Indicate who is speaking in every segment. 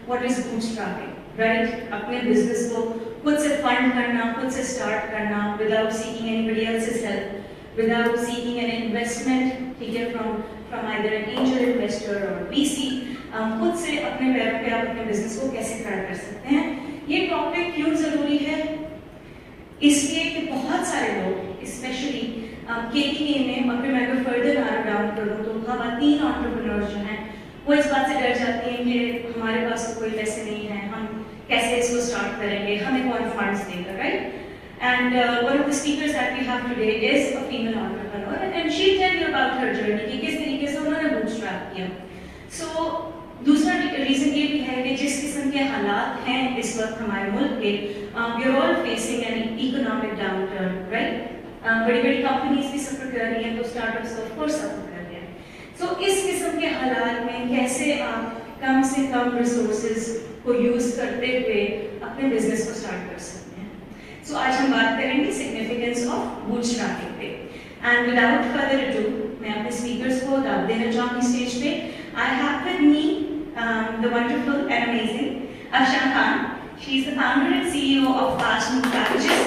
Speaker 1: What is bootstrapping, right? अपने business को खुद से फंड करना, खुद से स्टार्ट करना, without seeking anybody else's help, without seeking an investment, ठीक है, from either an angel investor or VC, खुद से अपने पैरों पे आप अपने बिजनेस को कैसे खड़ा कर सकते हैं। ये टॉपिक क्यों जरूरी है? इसलिए कि बहुत सारे लोग, स्पेशली KPA में, और फिर मैं अगर फर्दर नारो डाउन करूँ तो खवातीन एंटरप्रेन्योर्स जो हैं वो इस बात से डर जाती हैं कि हमारे पास तो कोई पैसे नहीं है, हम कैसे इसको स्टार्ट करेंगे, हमें कौन फंड्स देगा, right? And one of the speakers that we have today is a female entrepreneur, and she'll tell you about her journey कि किस तरीके से उन्होंने bootstrap किया। So दूसरा रीजन ये भी है कि जिस किस्म के हालात हैं इस वक्त हमारे मुल्क के, we are all facing an economic downturn, right? बड़ी-बड़ी कंपनीज भी सफर कर रही हैं, तो स्टार्टअप्स ऑफ कोर्स सफर कर रहे हैं। So इस किस्म के हालात में कैसे आप कम से कम रिसोर्सेज को यूज करते हुए अपने बिजनेस को स्टार्ट कर सकते हैं। So आज हम बात करेंगे सिग्निफिकेंस ऑफ बूटस्ट्रैपिंग पे, एंड विदाउट फर्दर अडू मैं अपने स्पीकर्स को दावत देना चाहूंगी स्टेज पे। I have with me the wonderful and amazing Afshan Khan. She is the founder and CEO of Fast Move Packages,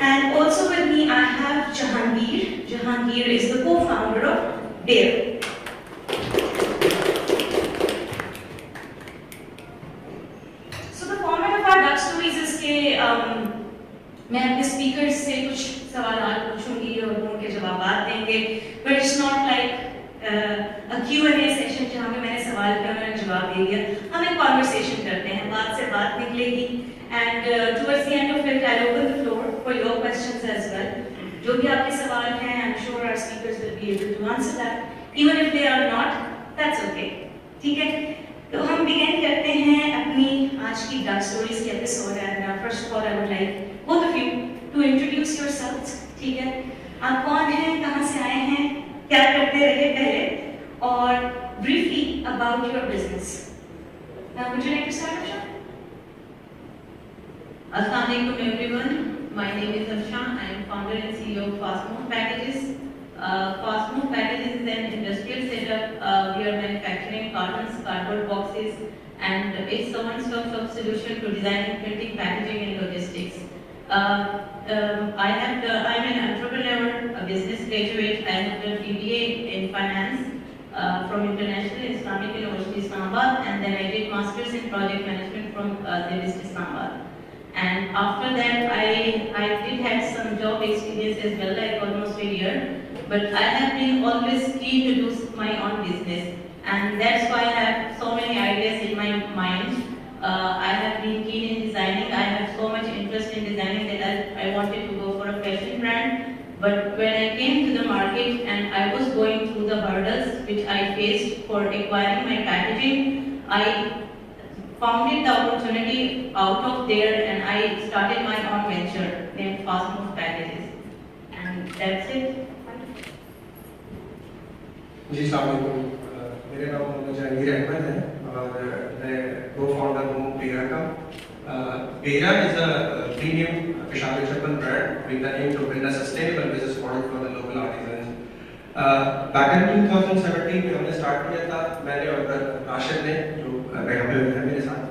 Speaker 1: and also with me I have Jahangir. Jahangir is the co-founder of Dare. मैं अपने speakers से कुछ सवाल पूछूंगी और वो उनके जवाब देंगे, but it's not like a Q&A session जहाँ पे मैंने सवाल किया मैंने जवाब दे दिया। हम एक कॉन्वर्सेशन करते हैं, बात से बात निकलेगी, and towards the end of it I open the floor for your questions as well. जो भी आपके सवाल हैं, I am sure our speakers will be able to answer that, even if they are not, that's okay, ठीक है? तो हम begin करते हैं अपनी आज की डक स्टोरीज की episode, and first of all I would like both of you to introduce yourselves, ठीक है? आप कौन हैं, कहाँ से आए हैं, क्या करते रहे पहले, और briefly about your business. Now, would you like to start, Afshan?
Speaker 2: Assalamu alaikum everyone. My name is Afshan. I am founder and CEO of Fast Move Packages. Fast Move Packages is an industrial setup. We are manufacturing cartons, cardboard boxes, and it's a one-stop solution to designing, printing, packaging, and logistics. I'm an entrepreneur, a business graduate. I have done BBA in finance from International Islamic University Islamabad, and then I did masters in project management from Nivist Islamabad. And after that, I did have some job experience as well, like almost a year. But I have been always keen to do my own business, and that's why I have so many ideas in my mind. I have been keen in designing. I have so much interest in designing that I wanted to go for a fashion brand. But when I came to the market and I was going through the hurdles which I faced for acquiring my packaging, I found the opportunity out of there, and I started my own venture named Fast Move Packages. And that's it.
Speaker 3: जी अस्सलाम वालेकुम, मेरा नाम जहांगीर अहमद है और मैं को founder हूँ बेरा का। Bera is a premium Peshawar chappal brand with the aim to build a sustainable business model for the local artisans. Back in 2017 में हमने स्टार्ट किया था, मैंने और राशिद ने, जो यहाँ पे है मेरे साथ,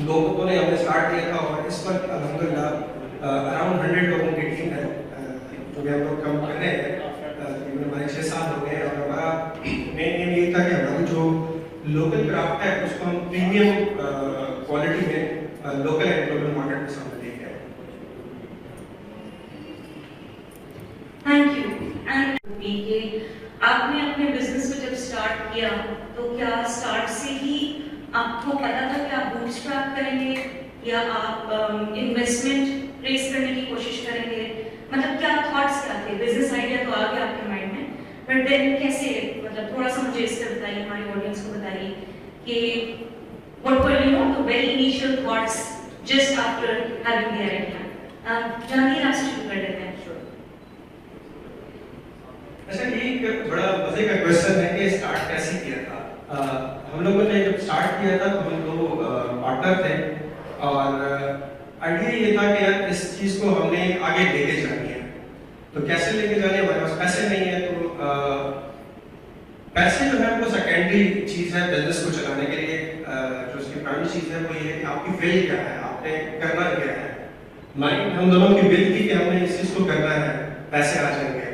Speaker 3: लोगों ने हमने स्टार्ट किया था, और इस वक्त अल्हम्दुलिल्लाह अराउंड 100 लोगों की टीम है जो हम लोग काम कर रहे हैं। हमारे 6 साल हो गए, और हमारा मेन एम ये था कि हमारी जो लोकल क्राफ्ट है उसको हम प्रीमियम क्वालिटी में लोकल एंड ग्लोबल मार्केट में सामने लेके आए।
Speaker 1: Thank you. एंड आपने अपने बिजनेस को जब स्टार्ट किया तो क्या स्टार्ट से ही आपको पता था कि आप बूटस्ट्रैप करेंगे या आप इन्वेस्टमेंट रेस करने की कोशिश करेंगे? मतलब क्या थॉट्स क्या थे? बिजनेस आइडिया तो आ गया आपके माइंड में, बट देन कैसे, मतलब थोड़ा सा मुझे इससे बताइए, हमारे ऑडियंस को बताइए कि what were the very initial thoughts just after having the idea. Jahangir आपसे शुरू कर लेते हैं।
Speaker 3: अच्छा, ये एक बड़ा मजे का क्वेश्चन है कि स्टार्ट कैसे किया था। हम लोगों ने जब स्टार्ट किया था तो हम लोग पार्टनर थे, और आइडिया ये था कि यार इस चीज़ को हमने आगे लेके जानी है, तो कैसे लेके जाने, हमारे पास पैसे नहीं है, तो पैसे जो है वो सेकेंडरी चीज़ है बिजनेस को चलाने के लिए। जो उसकी प्राइमरी चीज़ है वो ये है कि आपकी विल क्या है, आपने करना क्या है। माइंड हम दोनों की विल थी कि हमने इस चीज़ को करना है, पैसे आ जाएंगे।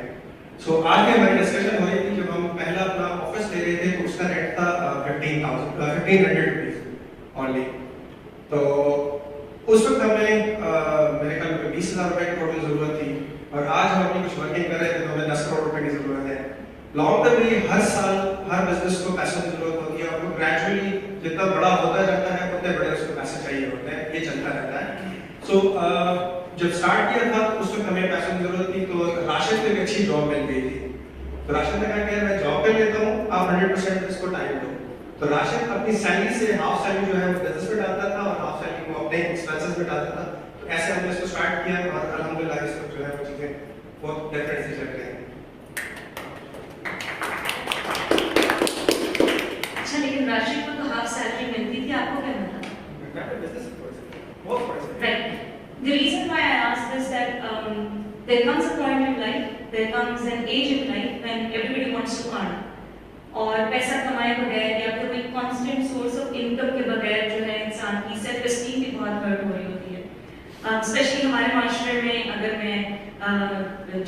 Speaker 3: सो आज की हमारी डिस्कशन हो रही थी, जब हम पहला अपना ऑफिस ले रहे थे तो उसका रेंट था 1500 रुपीज़ ओनली। तो उस वक्त हमें मेरे ख्याल में 20,000 रुपए की टोटल ज़रूरत थी, और आज हम अपनी कुछ वर्किंग कर रहे थे तो हमें 10 करोड़ रुपए की ज़रूरत है। लॉन्ग टर्म में हर साल हर बिजनेस को पैसों की जरूरत होती है, और वो ग्रेजुअली जितना बड़ा होता जाता है उतने बड़े उसको पैसे चाहिए होते हैं, ये चलता रहता है। सो जब स्टार्ट किया था तो उस वक्त हमें पैसों की जरूरत थी, तो राशिद को एक अच्छी जॉब मिल गई थी। तो राशिद ने कहा कि मैं जॉब कर लेता हूँ, आप 100% इसको टाइम दो। तो राशिद अपनी सैलरी से हाफ सैलरी जो है वो बिजनेस में डालता था, और हाफ सैलरी वो अपने एक्सपेंसेस में डालता था। तो ऐसे हमने इसको स्टार्ट किया, और अल्हम्दुलिल्लाह इस वक्त जो है वो चीज़ें बहुत डिफरेंट से चल रही हैं।
Speaker 1: अच्छा, लेकिन राशिद को तो हाफ सैलरी मिलती थी, आपको क्या मिलता था? Right. The reason why I asked is that there comes a point in life, there comes an age in life when everybody wants to earn. और पैसा कमाए बगैर या फिर कोई constant source of income के बगैर जो है इंसान की self esteem भी बहुत hurt हो रही होती है। Especially हमारे माशरे में अगर मैं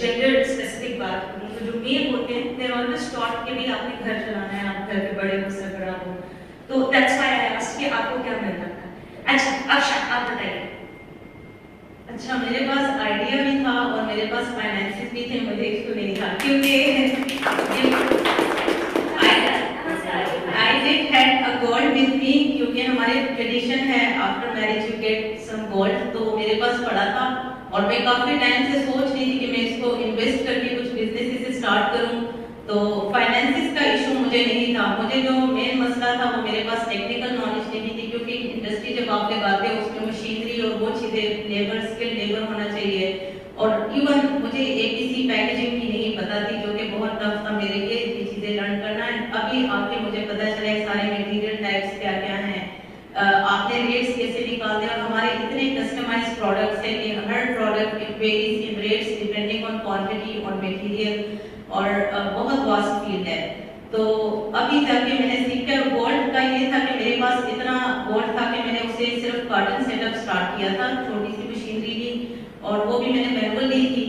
Speaker 1: gender specific बात करूँ तो जो मेल होते हैं they're always taught कि भी आपने घर चलाना है, आप घर के बड़े हो सरबराह हो। तो that's why I asked कि आपको क्या मिलता था। अच्छा, अब आप बताइए।
Speaker 2: अच्छा, मेरे पास आइडिया भी था और मेरे पास फाइनेंसेस भी थे, मुझे इसको नहीं था क्योंकि I did had a gold with me, क्योंकि हमारे ट्रेडिशन है after marriage you get some gold, तो वो मेरे पास पड़ा था और मैं काफी टाइम से सोच रही थी कि मैं इसको इन्वेस्ट करके कुछ बिजनेस से स्टार्ट करूं। तो फाइनेंसेस का इशू मुझे नहीं था, मुझे जो मेन मसला था वो मेरे पास टेक्निकल नॉलेज नहीं थी, क्योंकि इंडस्ट्री जब आप लगाते हो उसमें मशीनरी और वो चीजें लेबर स्किल लेबर होना चाहिए, और इवन मुझे एबीसी पैकेजिंग की नहीं पता थी जो कि बहुत टफ था मेरे लिए ये चीजें लर्न करना। अभी आके मुझे पता चला है सारे मटेरियल टाइप्स क्या क्या हैं, आपने रेट्स कैसे निकालते हैं, और हमारे इतने कस्टमाइज्ड प्रोडक्ट्स हैं कि हर product it varies in rates depending on quantity और मटेरियल, और बहुत वास्ट फील्ड है। तो अभी जाके मैंने सीखा। गोल्ड का ये था कि मेरे पास इतना गोल्ड था कि मैंने उसे सिर्फ कार्टन सेटअप स्टार्ट किया था, छोटी सी मशीनरी ली और वो भी मैंने मैनुअल ली थी।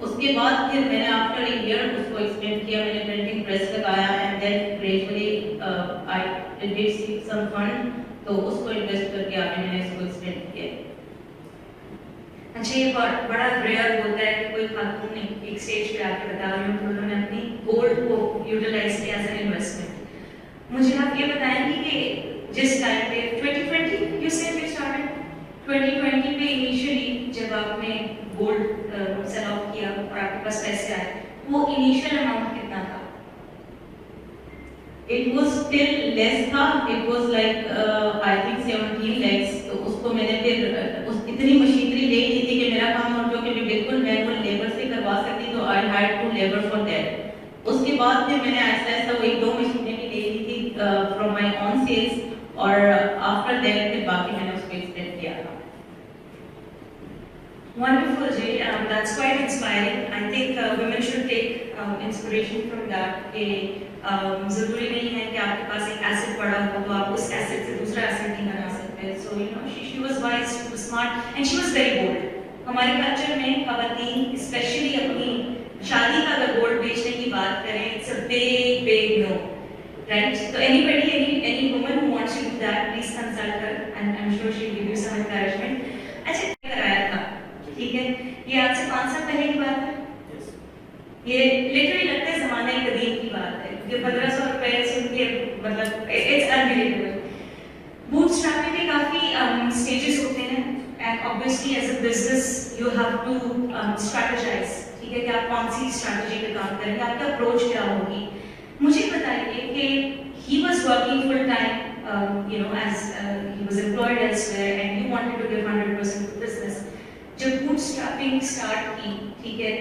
Speaker 2: उसके बाद फिर मैंने आफ्टर ए ईयर उसको एक्सपेंड किया, मैंने प्रिंटिंग प्रेस लगाया and then gradually I did seek some fund, तो उसको इन्वेस्ट करके आगे मैंने इसको एक्सपेंड किया।
Speaker 1: अच्छा, ये बहुत बड़ा रेयर होता है कि कोई खातून ने एक स्टेज पे आके बता रही हूँ कि उन्होंने अपनी गोल्ड को यूटिलाइज किया एज एन इन्वेस्टमेंट। मुझे आप ये बताएंगे कि जिस टाइम पे 2020 यू सेड वी स्टार्टेड 2020 पे इनिशियली जब आपने गोल्ड सेल ऑफ किया और आपके पास पैसे आए, वो इनिशियल अमाउंट कितना था?
Speaker 2: It was still less था, it was like I think 17 lakhs। तो उसको मैंने फिर उस इतनी मशीनरी ले ली थी कि मेरा काम और जो कि मैं बिल्कुल मैनुअल लेबर से करवा सकती, तो I hired 2 labor for that। उसके बाद फिर मैंने ऐसा ऐसा वो 1-2 मशीनरी ले ली थी from my own sales, और after that फिर बाकी मैंने उसको एक्सपेंड किया था।
Speaker 1: Wonderful, Jay. That's quite inspiring. I think women should take inspiration from that. कि ज़रूरी नहीं है कि आपके पास एक एसेट पड़ा हो तो आप उस एसेट से दूसरा एसेट नहीं बना सकते। So you know, she was wise, she was smart, and she was very bold. हमारे कल्चर में खवातीन स्पेशली अपनी शादी का अगर गोल्ड बेचने की बात करें, it's a big no, right? So anybody, any woman who wants to do that, please consult her, and I'm sure she'll give you some encouragement. अच्छा, कराया था, ठीक है? ये आज से 5 साल पहले की बात है। ये लिटरली लगता है ज़माने कदीम की बात है, क्योंकि 1500 रुपए सुन के मतलब इट्स अनबिलीवेबल। बूटस्ट्रैपिंग के काफ़ी स्टेजेस होते हैं, and obviously as a business you have to strategise, ठीक है, कि आप कौन सी स्ट्रैटेजी पे काम करेंगे, आपकी अप्रोच क्या होगी। मुझे बताइए कि he was working full time, you know, as he was employed elsewhere and you wanted to give 100% to business. जब बूटस्ट्रैपिंग स्टार्ट की, ठीक है,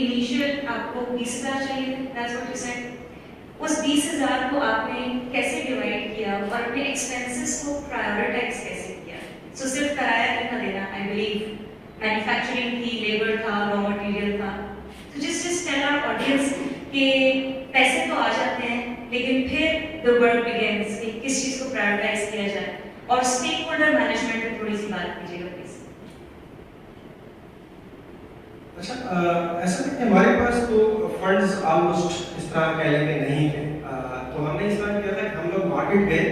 Speaker 1: इनिशियल आपको 20,000 चाहिए थे, that's what you said. उस 20,000 को आपने कैसे डिवाइड किया और अपने एक्सपेंसेस को प्रायोरिटाइज कैसे किया? सो सिर्फ किराया कितना देना, आई बिलीव मैन्युफैक्चरिंग थी, लेबर था, रॉ मटेरियल था। तो जस्ट टेल आवर ऑडियंस कि पैसे तो आ जाते हैं, लेकिन और स्टेक होल्डर मैनेजमेंट पे थोड़ी सी बात कीजिएगा प्लीज।
Speaker 3: अच्छा, ऐसा है कि हमारे पास तो फंड्स ऑलमोस्ट इस तरह पहले में नहीं थे, तो हमने इस तरह किया था कि हम लोग मार्केट गए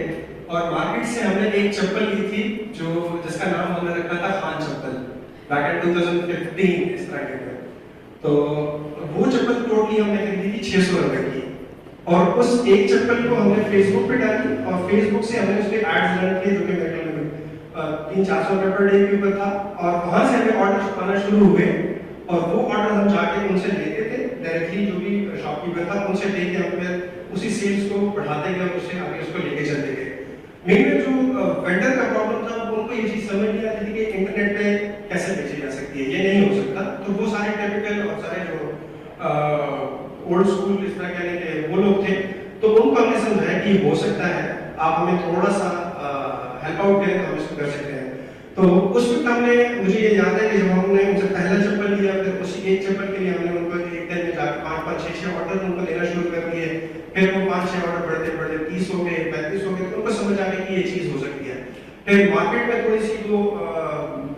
Speaker 3: और मार्केट से हमने एक चप्पल ली थी जो जिसका नाम हमने रखा था खान चप्पल, बैक इन 2015 इस तरह के। तो वो चप्पल टोटली हमने खरीदी थी 600 रुपए की, और उस एक चप्पल को हमने फेसबुक पे डाली और फेसबुक से हमने उसके एड्स रन किए जो कि मेरे ख्याल में 300-400 रुपए पर डे के ऊपर था, और वहां से हमें ऑर्डर आना शुरू हुए और वो ऑर्डर हम जाके उनसे लेते थे डायरेक्टली, जो भी शॉपकीपर था उनसे लेके हम फिर उसी सेल्स को बढ़ाते गए और उससे आगे उसको लेके चलते गए। मेन जो वेंडर का प्रॉब्लम था वो उनको ये चीज समझ नहीं आती थी कि इंटरनेट पे कैसे बेची जा सकती है, ये नहीं हो सकता। तो वो सारे टिपिकल और सारे जो ओल्ड स्कूल इस तरह के वो लोग थे, तो उनको हमने समझाया कि हो सकता है, आप हमें थोड़ा सा हेल्प आउट करें तो हम इसको कर सकते हैं। तो उस वक्त हमने, मुझे ये याद है कि जब हमने उनसे पहला चप्पल लिया, फिर उसी एक चप्पल के लिए हमने उनको एक दिन में जाकर 5-5, 6-6 ऑर्डर उनको देना शुरू कर दिए। फिर वो 5-6 ऑर्डर बढ़ते बढ़ते 30 हो गए, 35 हो गए, तो उनको समझ आ गई कि ये चीज हो सकती है। फिर मार्केट में थोड़ी सी वो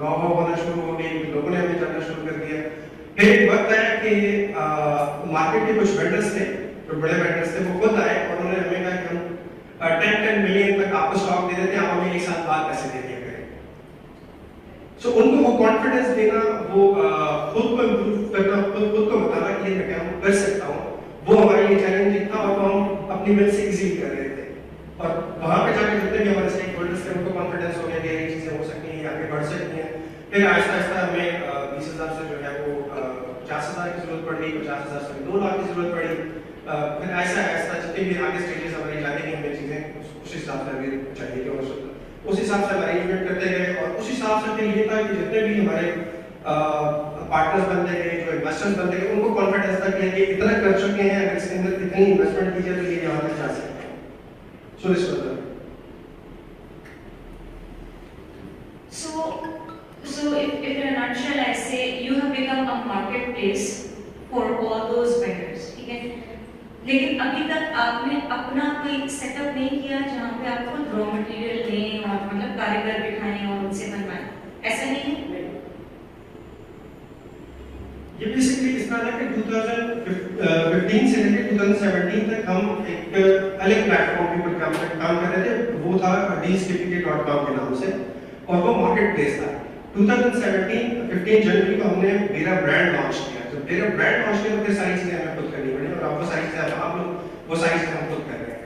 Speaker 3: गाँव होना शुरू हो गई, लोगों ने हमें जानना शुरू कर दिया। फिर एक वक्त आया कि मार्केट के कुछ वेंडर्स थे, जो बड़े वेंडर्स थे, वो खुद आए और उन्होंने हमें कहा कि हम 10 मिलियन तक आपको स्टॉक दे देते हैं, आप हमें एक साथ बाद पैसे दे दिया करें। सो उनको वो कॉन्फिडेंस देना, वो खुद को इम्प्रूव करना, खुद को बताना कि ये मैं काम कर सकता हूँ, वो हमारे लिए चैलेंजिंग था और वो हम अपनी मिल से इजीली कर रहे थे। और वहाँ पे जाकर जितने भी हमारे स्टेक होल्डर्स थे उनको कॉन्फिडेंस हो गया कि ये चीज़ें हो सकती हैं, आगे बढ़ सकती हैं। फिर आहिस्ता आहिस्ता हमें 20,000 से जो है वो 50,000 की जरूरत पड़ी, 50,000 से 2 लाख की जरूरत पड़ी। फिर ऐसा ऐसा जितने भी आगे स्टेजेस हमारी जाने की हमें चीज़ें उस हिसाब से हमें चाहिए कि उस हिसाब से अरेंजमेंट करते गए, और उस हिसाब से फिर ये था कि जितने भी हमारे पार्टनर्स बनते गए, जो इन्वेस्टर्स बनते गए, उनको कॉन्फिडेंस था कि ये इतना कर चुके हैं, अगर इसके अंदर इतनी इन्वेस्टमेंट की जाए तो ये यहाँ तक जा सकते हैं। So this was
Speaker 1: So if in a nutshell I say you have become a marketplace for all those vendors, ठीक है? लेकिन अभी तक आपने अपना कोई सेटअप नहीं किया जहाँ पे आप खुद रॉ मटेरियल लें और मतलब कारीगर बिठाएं और उनसे बनवाएं, ऐसा नहीं है?
Speaker 3: ये बेसिकली इस तरह है कि 2015 से लेकर 2017 तक हम एक अलग प्लेटफॉर्म के ऊपर काम कर रहे थे, वो था dealskpk.com के नाम से, और वो मार्केट प्लेस था। 2017-15 जनवरी को हमने मेरा ब्रांड लॉन्च किया। जब मेरा ब्रांड लॉन्च किया तो फिर सारी चीजें हमें खुद करनी पड़ी, और आप वो सारी चीजें आप लोग वो सारी चीजें हम खुद कर रहे हैं।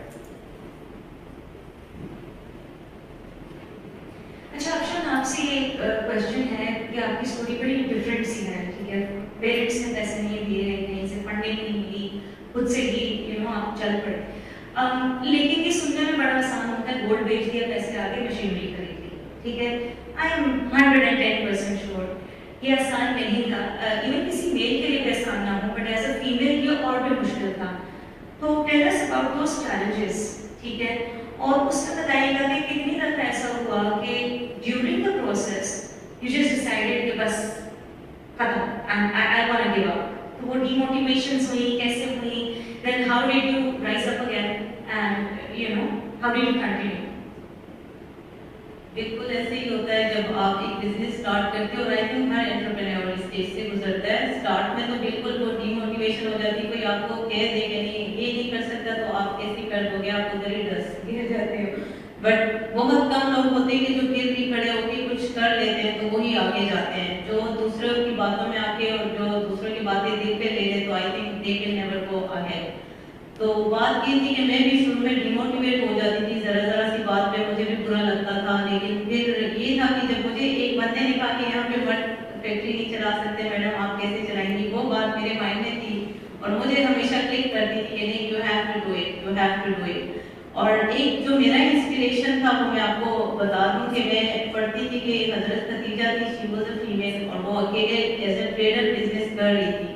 Speaker 1: अच्छा अफशान, आपसे एक क्वेश्चन है कि आपकी स्टोरी बड़ी डिफरेंट सी है, ठीक है? पेरेंट्स ने पैसे नहीं दिए, कहीं से फंडिंग नहीं मिली, खुद से ही आप चल पड़े। लेकिन ये सुनने में बड़ा आसान होता है, गोल्ड बेच दिया, पैसे आ गए, मशीनरी खरीद ली, ठीक है? आई एम 110% श्योर ये आसान नहीं था। इवन किसी मेल के लिए भी आसान ना हो, बट एज अ फीमेल ये और भी मुश्किल था। तो tell us about those challenges, ठीक है? और उसमें बताइएगा कि कितनी दफा ऐसा हुआ कि during the process you just decided कि बस खत्म, I want to give up. तो वो डिमोटिवेशंस हुई, कैसे हुई, then how did you rise up again and how did you continue?
Speaker 2: बिल्कुल ऐसे ही होता है जब आप एक बिजनेस स्टार्ट करते हो, और आई थिंक हर एंटरप्रेन्योर इस स्टेज से गुजरता है। स्टार्ट में तो बिल्कुल वो डीमोटिवेशन हो जाती है, कोई आपको कह दे कि नहीं ये नहीं कर सकता तो आप कैसे कर दोगे, आप उधर ही डस गिर जाते हो। बट बहुत कम लोग होते हैं कि जो फिर भी खड़े होकर कुछ कर लेते हैं, तो वही आगे जाते हैं। जो दूसरों की बातों में आके और जो दूसरों की बातें दिल पे ले ले, तो I think they can never go ahead. तो बात ये थी कि मैं भी शुरू में डिमोटिवेट हो जाती थी, जरा सी बात पे मुझे भी बुरा लगता था। लेकिन फिर ये था कि जब मुझे एक बंदे ने कहा कि यहाँ पे मत फैक्ट्री नहीं चला सकते मैडम, आप कैसे चलाएंगी, वो बात मेरे माइंड में थी और मुझे हमेशा क्लिक करती थी कि नहीं, you have to do it, you have to do it. और एक जो मेरा इंस्पिरेशन था वो मैं आपको बता दूं कि मैं पढ़ती थी कि हजरत खदीजा थी, शी वाज अ फीमेल, और वो अकेले एज अ ट्रेडर बिजनेस कर रही थी।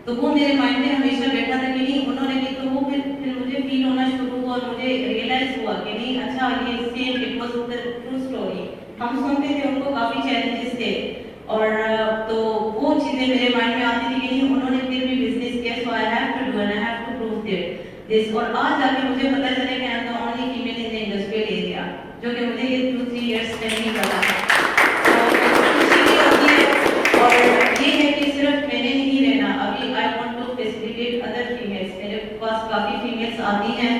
Speaker 2: तो वो मेरे माइंड में हमेशा बैठा था कि नहीं उन्होंने भी, तो वो फिर मुझे फील होना शुरू हुआ और मुझे रियलाइज हुआ कि नहीं अच्छा ये same it was the true story. हम सुनते थे उनको काफी चैलेंजेस थे, और तो वो चीजें मेरे माइंड में आती थी कि नहीं उन्होंने फिर भी बिजनेस किया, so I have to do and I have to prove this. और आज जाके मुझे पता चला कि I am the only female in the industrial area, जो कि मुझे ये 2-3 मेंशन नहीं करा है। और ये है कि सिर्फ मैंने नहीं रहना, अभी I want to facilitate other females, मेरे पास काफ़ी फीमेल्स आती हैं,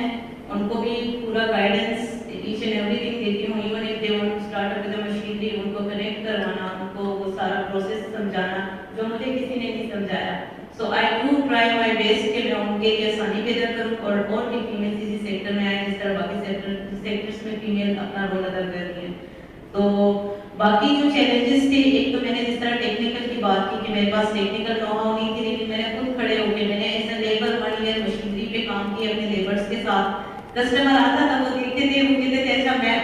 Speaker 2: उनको भी पूरा गाइडेंस ईच एंड एवरीथिंग देती हूँ। Even if they want to start with the machinery, उनको कनेक्ट करवाना, उनको वो सारा प्रोसेस समझाना जो मुझे किसी ने नहीं समझाया। So I do try my best कि मैं उनके लिए आसानी पैदा करूँ और भी फीमेल्स इसी सेक्टर में आए जिस तरह बाकी सेक्टर्स में फीमेल अपना रोल अदा कर रही हैं। तो बाकी जो चैलेंजेस थे, एक तो मैंने जिस तरह टेक्निकल की बात की कि मेरे पास टेक्निकल नो हाउ नहीं थी, लेकिन मैंने खुद खड़े होकर मैंने as a labour 1 year machinery पे काम किया अपने लेबर्स के साथ। कस्टमर आता था, वो देखते थे, वो कहते थे अच्छा मैं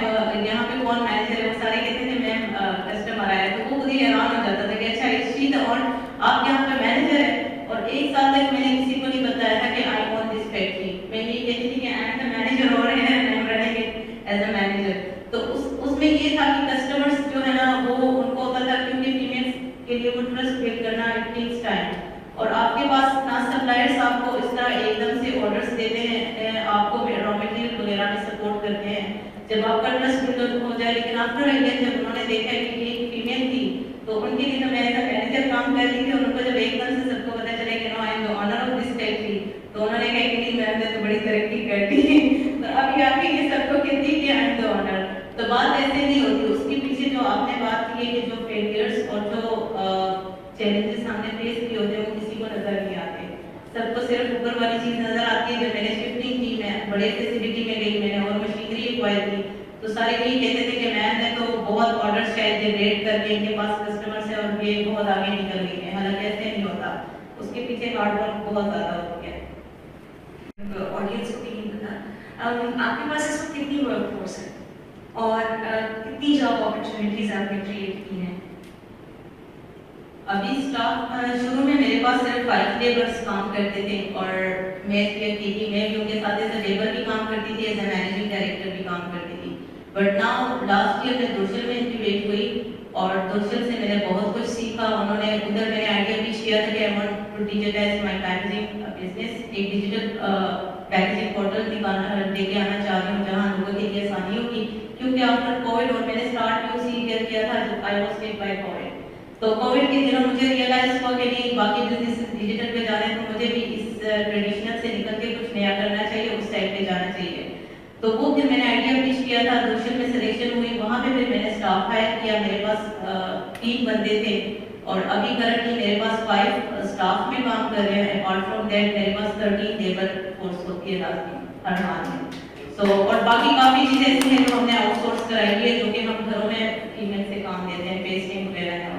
Speaker 2: यहाँ पे कौन मैनेजर है, वो सारे कहते थे मैम कस्टमर आया, तो वो खुद ही हैरान हो जाता था कि अच्छा इस चीज और आप यहाँ पे मैनेजर है। और 1 साल तक मैंने किसी को नहीं बताया था कि आई वांट दिस फैक्ट्री, मैं ये कहती थी कि आई एम द मैनेजर और I am running it as a manager. तो उसमें ये था कि कस्टमर्स जो है ना वो उनको होता था, क्योंकि फीमेल्स के लिए वो ट्रस्ट बिल्ड करना इट टेक्स टाइम, और आपके पास ना सप्लायर्स आपको इस तरह एकदम से ऑर्डर्स देते हैं, आपको रॉ मटेरियल वगैरह में सपोर्ट करते हैं। जब आपका ट्रस्ट बिल्ड हो जाए, लेकिन आफ्टर अ ईयर जब उन्होंने देखा कि ये फीमेल थी, तो उनके लिए तो मैं एज अ मैनेजर काम कर रही थी, और उनको जब एकदम से सबको पता चले कि no I am the owner of this factory, तो उन्होंने कहा कि नहीं मैम ने तो बड़ी तरक्की कर दी तो अभी आके ये सबको कहती कि आई एम द ऑनर। तो बात ऐसे नहीं होती, उसके पीछे जो आपने बात की है कि जो फेलियर्स और जो चैलेंजेस हमने फेस किए होते हैं वो किसी को नजर नहीं आते, सबको सिर्फ ऊपर वाली चीज नजर आती है। जब मैंने शिफ्टिंग की, मैं बड़े फैसिलिटी में गई, मैंने और मशीनरी एक्वायर की, तो सारे यही कहते थे कि मैम ने तो बहुत ऑर्डर शायद जनरेट करके इनके पास कस्टमर से और ये बहुत आगे निकल गई है, हालांकि ऐसे नहीं होता, उसके पीछे हार्ड वर्क बहुत ज्यादा होती है।
Speaker 1: ऑडियंस को भी नहीं पता, आपके पास इस वक्त कितनी वर्कफोर्स है और कितनी जॉब अपॉर्चुनिटीज आपने क्रिएट की हैं?
Speaker 2: अभी स्टाफ शुरू में मेरे पास सिर्फ 5 लेबर्स काम करते थे, और मैं अकेली, मैं भी उनके साथ एज लेबर भी काम करती थी, एज ए मैनेजिंग डायरेक्टर भी काम करती थी। बट नाउ लास्ट ईयर मैं दोशल में इंटीग्रेट हुई, और दोशल से मैंने बहुत कुछ सीखा। उन्होंने उधर मैंने आइडिया भी किया था कि I want to digitise my packaging business, एक डिजिटल पैकेजिंग पोर्टल लेके आना चाह रही हूँ जहाँ लोगों के लिए आसानी होगी, क्योंकि आफ्टर कोविड, और मैंने स्टार्ट भी उसी ईयर किया था जब I was hit by Covid. तो कोविड के दिनों मुझे रियलाइज हुआ कि नहीं, बाकी बिजनेस डिजिटल पे जा रहे हैं, तो मुझे भी इस ट्रेडिशनल से निकल के कुछ नया करना चाहिए, उस साइड पे जाना चाहिए। तो वो फिर मैंने आइडिया पिच किया था, दोशल में सिलेक्शन हुई, वहाँ पे फिर मैंने स्टाफ हायर किया, मेरे पास 3 बंदे थे, और अभी करंटली मेरे पास 5 स्टाफ में काम कर रहे हैं। अपार्ट फ्रॉम दैट मेरे पास 13 लेबर फोर्स होती है लाजमी हर हाल में। सो और बाकी काफ़ी चीज़ें ऐसी हैं जो हमने आउटसोर्स कराई है, जो कि हम घरों में फीमेल से काम देते हैं, पेस्टिंग वगैरह है।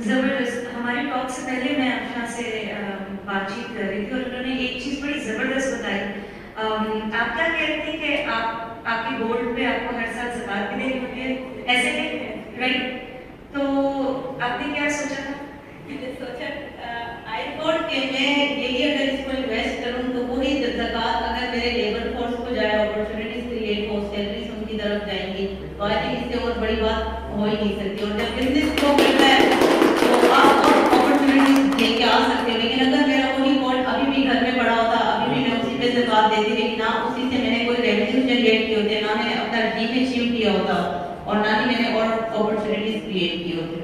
Speaker 1: जबरदस्त। हमारे टॉक से पहले मैं आशा से बातचीत कर रही थी और उन्होंने एक चीज़ बड़ी ज़बरदस्त बताई। आप क्या कह रहे थे कि आपकी बोर्ड पे आपको हर साल ज़कात भी देनी होती है, ऐसे नहीं राइट? तो आपने क्या सोचा था?
Speaker 2: आई थॉट कि मैं यही अगर इसको इन्वेस्ट करूं तो वही ज़कात अगर मेरे लेबर फोर्स को जाए, अपॉर्चुनिटीज क्रिएट हो, सैलरीज उनकी तरफ जाएंगी, तो आई थिंक इससे और बड़ी बात हो ही नहीं सकती। और जब बिजनेस ग्रो करता है तो आप और अपॉर्चुनिटीज लेके आ सकते हो, लेकिन अगर मेरा वही पॉट अभी भी घर में पड़ा होता, अभी भी मैं उसी पे ज़कात देती रही, ना उसी से मैंने कोई रेवेन्यू जनरेट किए होते, ना मैंने अपना ड्रीम अचीव किया होता, और ना ही मैंने और अपॉर्चुनिटीज क्रिएट की होती।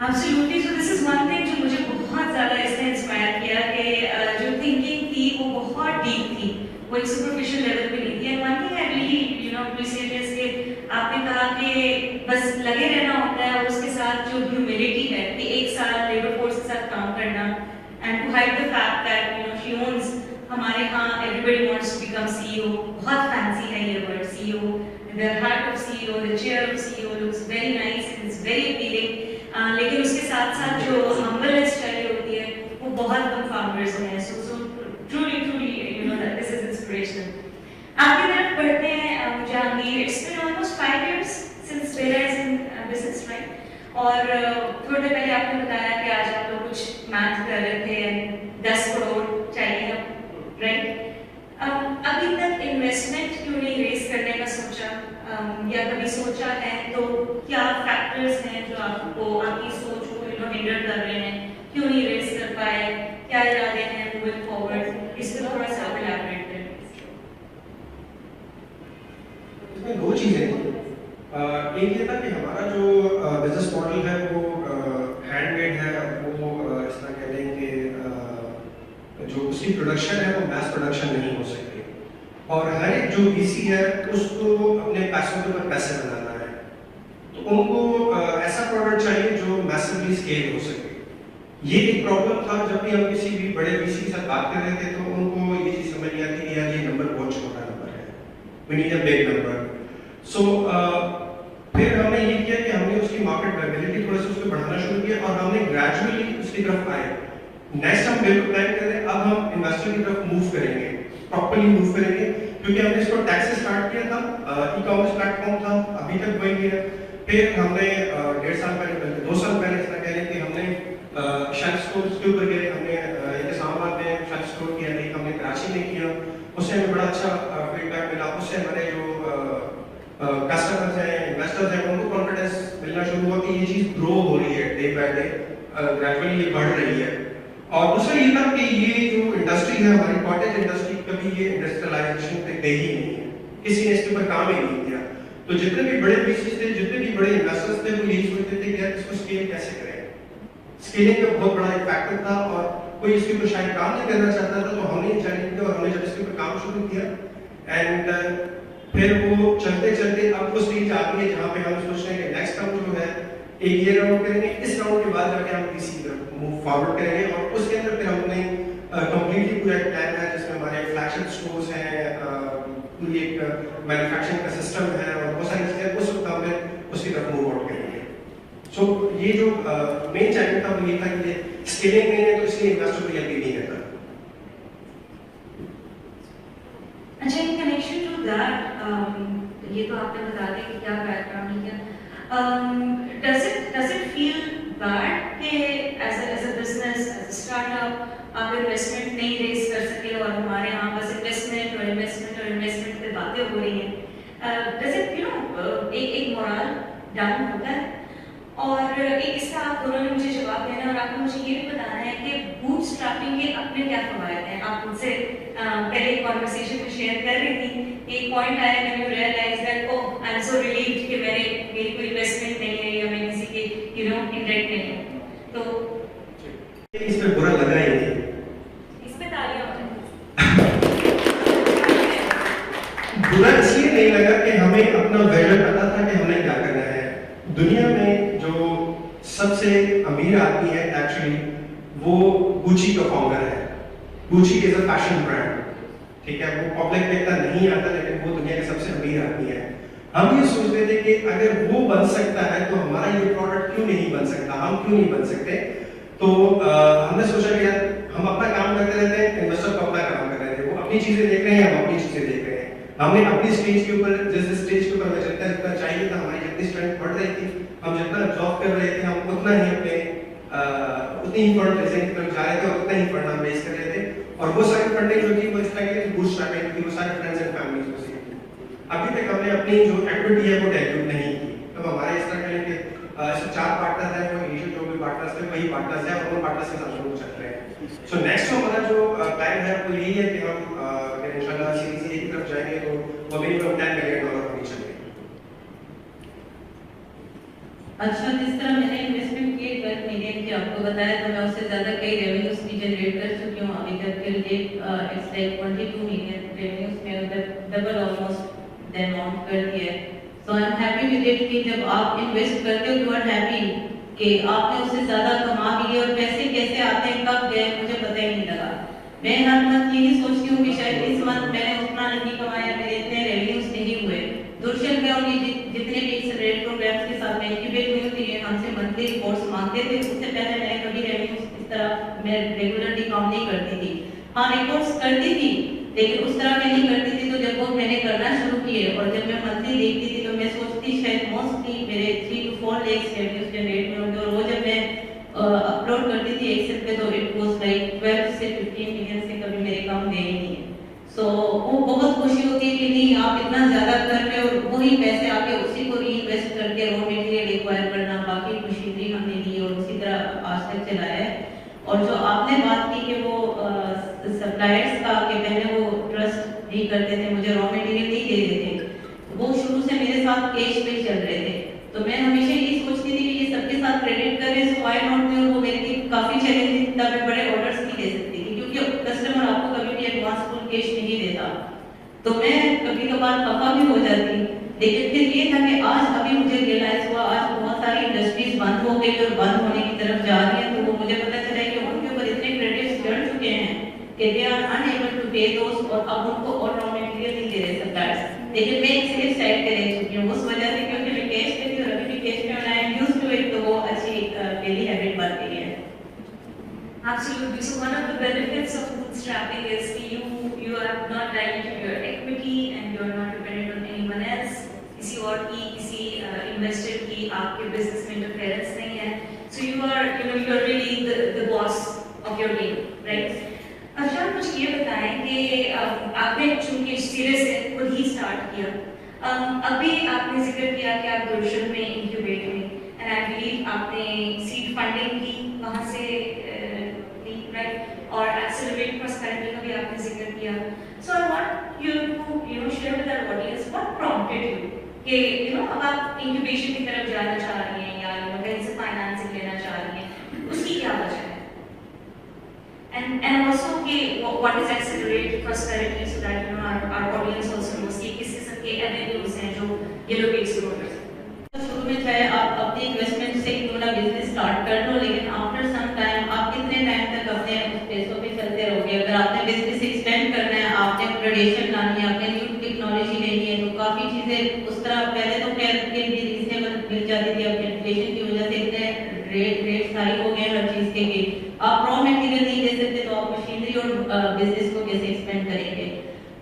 Speaker 1: Absolutely. So this is one thing जो मुझे बहुत ज़्यादा इसने इंस्पायर किया कि जो थिंकिंग थी वो बहुत डीप थी, वो एक सुपरफिशियल लेवल पे नहीं थी। And one thing I really appreciate is कि आपने कहा कि बस लगे रहना होता है, और उसके साथ जो ह्यूमिलिटी है कि 1 साल लेबर फोर्स के साथ काम करना, and to hide the fact that she owns, हमारे यहाँ everybody wants to become CEO, बहुत fancy है ये word CEO, the hat of CEO, the chair of CEO looks very nice, it's very appealing. लेकिन उसके साथ साथ जो हम्बलनेस चाहिए होती है वो बहुत कम फार्मर्स में है। So truly this is inspirational. आपकी तरफ बढ़ते हैं Jahangir. It's been almost 5 years since Bera is in business right, और थोड़ी देर पहले आपने बताया कि आज आप लोग कुछ मैथ कर रहे थे, 10 करोड़ चाहिए राइट। अभी तक इन्वेस्टमेंट क्यों नहीं रेस करने का सोचा, या कभी सोचा है तो क्या फैक्टर्स हैं जो आपको आपकी सोच को हिंडर कर रहे हैं, क्यों नहीं रेस कर पाए, क्या इरादे हैं मूविंग फॉरवर्ड, इस पर थोड़ा सा इलैबोरेट करें।
Speaker 3: इसमें दो चीज़ें थी। एक ये था कि हमारा जो बिजनेस मॉडल है वो हैंडमेड है, वो इस तरह कह लें कि जो उसकी प्रोडक्शन है वो मैस प्रोडक्शन नहीं हो सकती, और हर एक जो वीसी है उसको अपने पैसों के ऊपर पैसे बनाना है, तो उनको ऐसा प्रोडक्ट चाहिए जो मैसिवली स्केल हो सके। ये एक प्रॉब्लम था जब भी हम किसी भी बड़े वीसी के साथ बात कर रहे थे, तो उनको ये चीज़ समझ नहीं आती कि यार ये नंबर बहुत छोटा नंबर है, we need a big number. So फिर हमने ये किया कि हमने उसकी मार्केट वायबिलिटी थोड़ा सा उसको बढ़ाना शुरू किया, और हमने ग्रेजुअली उसकी तरफ आए। नेक्स्ट हम बिल्कुल प्लान कर रहे हैं, अब हम इन्वेस्टर की तरफ मूव करेंगे, प्रॉपर्ली मूव करेंगे, क्योंकि हमने इसको टैक्स से स्टार्ट किया था, ई कॉमर्स प्लेटफॉर्म था, अभी तक वही है। फिर हमने 1.5 साल पहले 2 साल पहले इस तरह कह रहे कि हमने शेल्फ स्टोर्स के ऊपर गए, हमने एक इस्लामाबाद में शेल्फ स्टोर किया, एक हमने कराची में किया, उससे हमें बड़ा अच्छा फीडबैक मिला, उससे हमारे जो कस्टमर्स हैं, इन्वेस्टर्स हैं, उनको कॉन्फिडेंस मिलना शुरू हुआ कि ये चीज़ ग्रो हो रही है, डे बाय डे ग्रेजुअली ये बढ़ रही है। और दूसरा ये था कि ये जो इंडस्ट्री है हमारी कॉटेज इंडस्ट्री, कभी ये इंडस्ट्रियलाइजेशन पे गई ही नहीं है, किसी ने इसके ऊपर काम ही नहीं किया। तो जितने भी बड़े बिजनेस थे, जितने भी बड़े इन्वेस्टर्स थे, वो यही सोचते थे कि यार इसको स्केल कैसे करें। स्केलिंग का बहुत बड़ा एक फैक्टर था, और कोई इसके ऊपर शायद काम नहीं करना चाहता था, तो हमने ये चैलेंज किया और हमने जब इसके ऊपर काम शुरू किया, एंड फिर वो चलते चलते अब वो स्टेज आ गई है जहाँ पे हम सोच रहे हैं कि नेक्स्ट राउंड जो है एक ये राउंड करेंगे, इस राउंड के बाद जाके हम किसी की तरफ मूव फॉरवर्ड करेंगे, और उसके अंदर फिर हमने कंप्लीटली पूरा एक प्लान है जिसमें हमारे फ्लैगशिप स्टोर्स हैं, पूरी एक मैन्युफैक्चरिंग का सिस्टम है, और बहुत सारी चीज़ें, उस वक्त हम फिर उसकी तरफ मूव आउट करेंगे। सो ये जो मेन चैलेंज था वो ये था कि स्केलिंग नहीं है, तो इसलिए इन्वेस्टर को यकीन नहीं करता।
Speaker 1: अच्छा, इन कनेक्शन टू दैट, ये तो आपने बता दिया कि क्या बैकग्राउंड है, डज इट फील बैड कि as a business, as a startup आप इन्वेस्टमेंट नहीं रेज कर सके, और हमारे यहाँ बस इन्वेस्टमेंट पे बातें हो रही हैं? डज इट एक मोरल डाउन होता है? और एक इसका आप दोनों ने मुझे जवाब देना, और आपको मुझे ये भी बताना है कि बूटस्ट्रैपिंग के अपने क्या फवायद हैं। आप मुझसे पहले कॉन्वर्सेशन में शेयर कर रही थी, एक पॉइंट आया when you realise that oh I am so relieved कि मेरी कोई इन्वेस्टमेंट नहीं है, या मैं किसी के इन डेट नहीं हूँ, तो
Speaker 3: इस पे बुरा लगा ही नहीं,
Speaker 1: इस पे तालियां हो जाए।
Speaker 3: बुरा इसलिए नहीं लगा कि हमें अपना विजन पता था कि हमें क्या करना है। दुनिया में जो सबसे अमीर आदमी है एक्चुअली वो गुची का फाउंडर है। Gucci is a fashion brand, ठीक है, वो पब्लिक में इतना नहीं आता, लेकिन वो दुनिया के सबसे अमीर आदमी है। हम ये सोचते थे कि अगर वो बन सकता है तो हमारा ये प्रोडक्ट क्यों नहीं बन सकता, हम क्यों नहीं बन सकते। तो हमने सोचा कि यार हम अपना काम करते रहते हैं, इन्वेस्टर को अपना काम कर रहे थे, वो अपनी चीजें देख रहे हैं, हम अपनी चीजें देख रहे हैं। हमने अपनी स्टेज के ऊपर, जिस स्टेज के ऊपर हमें जितना चाहिए था, हमारी जितनी स्ट्रेंथ बढ़ रही थी, हम जितना जॉब कर रहे थे, हम उतना ही अपने उतनी ही फंड रेजिंग की तरफ जा रहे थे, और उतना ही फंड हम रेज कर रहे थे। और वो सारी फंडिंग जो थी वो इस तरह की बूटस्ट्रैपिंग थी, वो सारे फ्रेंड्स एंड फैमिलीज में से थी। अभी तक हमने अपनी जो एक्टिविटी है वो डाइल्यूट नहीं की। तो हमारे इस तरह के 4 पार्टनर्स हैं, वो इनिशियल जो भी पार्टनर्स थे वही पार्टनर्स हैं, और उन पार्टनर्स के साथ हम लोग चल रहे हैं। सो नेक्स्ट हमारा जो प्लान है वो यही है कि हम इंशाल्लाह सीरीज ए की तरफ जाएंगे, तो वो मिनिमम $10 मिलियन होनी चाहिए।
Speaker 2: अच्छा, जिस तरह मैंने इन्वेस्टमेंट किए 12 मिलियन की आपको बताया, तो मैं उससे ज़्यादा कई रेवेन्यूज भी जनरेट कर चुकी हूँ अभी तक। Till date it's like 22 million revenues में डबल ऑलमोस्ट द अमाउंट कर दिया है। So I am happy with it कि जब आप इन्वेस्ट करते हो यू आर हैप्पी कि आपने उससे ज़्यादा कमा भी लिया, और पैसे कैसे आते हैं, कब गए, मुझे पता ही नहीं लगा। मैं हर मंथ यही सोचती हूँ कि शायद इस मंथ मैंने उतना नहीं कमाया, मेरे इतने रेवेन्यूज नहीं हुए। दुर्शल ग्राउंड जितने भी एक्सेलरेट प्रोग्राम्स के साथ मैं इंक्यूबेट हुई थी, हमसे मंथली रिपोर्ट्स मांगते थे। उससे पहले मैंने कभी रेवेन्यूज इस तरह मैं रेगुलरली काम नहीं करती थी। हाँ, रिपोर्ट्स करती थी, लेकिन उस तरह मैं नहीं करती थी। तो जब वो मैंने करना शुरू किए, और जब मैं मंथली देखती थी, तो मैं सोचती शायद मोस्टली मेरे 3 to 4 lakhs रेवेन्यूज जनरेट में होंगे। और वो जब मैं अपलोड करती थी एक्सेल पे, तो इट वाज लाइक 12 से 15 मिलियन से कभी मेरे काम गए ही नहीं है। सो वो बहुत खुशी होती है कि नहीं आप इतना ज्यादा कर रहे हो, और वही पैसे आके उसी को रीइन्वेस्ट करके रॉ मटेरियल एक्वायर करना, बाकी मशीनरी हमने ली और उसी तरह आज तक चलाया है। और जो आपने बात की कि वो सप्लायर्स का कि पहले वो ट्रस्ट नहीं करते थे, मुझे रॉ मटेरियल नहीं दे देते, वो शुरू मेरे साथ कैश पे चल रहे थे, तो मैं हमेशा ये सोचती थी कि ये सबके साथ क्रेडिट करे, सो व्हाई नॉट मी, और वो मेरे लिए काफी चैलेंजिंग था, मैं बड़े ऑर्डर्स नहीं दे सकती थी क्योंकि कस्टमर आपको कभी भी एडवांस फुल कैश नहीं देता, तो मैं कभी कभार खफा भी हो जाती। लेकिन फिर ये था कि आज अभी मुझे रियलाइज हुआ, आज बहुत सारी इंडस्ट्रीज बंद हो गई और बंद होने की तरफ जा रही है, तो वो मुझे पता चला कि उनके ऊपर इतने क्रेडिट्स चढ़ चुके हैं कि दे आर अनएबल टू पे दोस, और अब उनको और रॉ मटेरियल नहीं दे रहे सप्लायर्स। लेकिन मैं एक सेफ साइड पे रह चुकी हूँ उस वजह से, क्योंकि मैं कैश पे थी और अभी भी कैश पे I am used to it, तो वो अच्छी डेली हैबिट बन गई है।
Speaker 1: Absolutely. So one of the benefits of bootstrapping is you are not diluting your equity and you are not dependent on anyone else. किसी और की, किसी investor की आपके business में interference नहीं है. So you are really the boss of your game, right? अच्छा, मुझे ये बताएं कि आपने चूंकि सिरे से खुद ही स्टार्ट किया, अभी आपने जिक्र किया कि आप दोरशल में इंक्यूबेट हुई, एंड आई बिलीव आपने सीड फंडिंग की वहाँ से ली, राइट, और एक्सेलरेट प्रॉस्पेरिटी का भी आपने जिक्र किया। So I want you to share with our audience what prompted you कि अब आप इंक्यूबेशन की तरफ जाना चाह रही हैं या कहीं से फाइनेंसिंग लेना चाह रही हैं, उसकी क्या वजह है? And also कि what is accelerate prosperity, so that our audience also knows कि किस किस्म के avenues हैं जो ये लोग explore कर सकते हैं।
Speaker 2: शुरू में चाहे आप अपनी इन्वेस्टमेंट से क्यों ना बिजनेस स्टार्ट कर लो, लेकिन आफ्टर सम टाइम आप कितने टाइम तक अपने उस पैसों पे चलते रहोगे? अगर आपने बिजनेस एक्सपेंड करना है, आपने अपग्रेडेशन लानी है, आपने न्यू टेक्नोलॉजी लेनी है, तो काफी चीजें उस तरह पहले तो खैर भी रीजनेबल मिल जाती थी, अब इन्फ्लेशन की वजह से इतने रेट हाई हो गए हर चीज के आप रॉ मटेरियल नहीं दे सकते, तो आप मशीनरी और बिजनेस को कैसे एक्सपेंड करेंगे?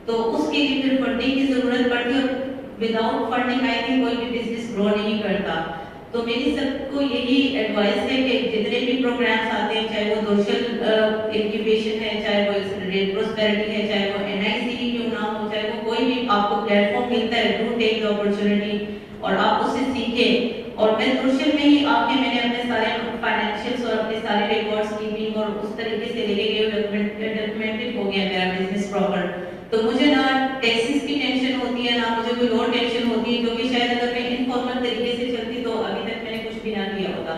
Speaker 2: तो उसके लिए फिर फंडिंग की जरूरत पड़ती है, और विदाउट फंडिंग आई थिंक कोई भी बिजनेस ग्रो नहीं करता। तो मेरी सबको यही एडवाइस है कि जितने भी प्रोग्राम्स आते हैं, चाहे वो सोशल इंक्यूबेशन है, चाहे वो एक्सेलरेट प्रॉस्पेरिटी है, चाहे वो एनआईसी क्यों ना हो, चाहे वो कोई भी आपको प्लेटफॉर्म मिलता है, डू टेक द अपॉर्चुनिटी और आप उससे सीखें। और मैं सोशल में ही मैंने अपने सारे फाइनेंशियल्स और अपने सारे रिकॉर्ड्स कीपिंग और उस तरीके से लेके गए, डॉक्यूमेंटेड हो गया मेरा बिजनेस प्रॉपर। तो मुझे ना टैक्सेस की टेंशन होती है, ना मुझे कोई और टेंशन होती है, क्योंकि शायद अगर मैं इनफॉर्मल तरीके से चलती तो अभी तक मैंने कुछ भी ना किया होता।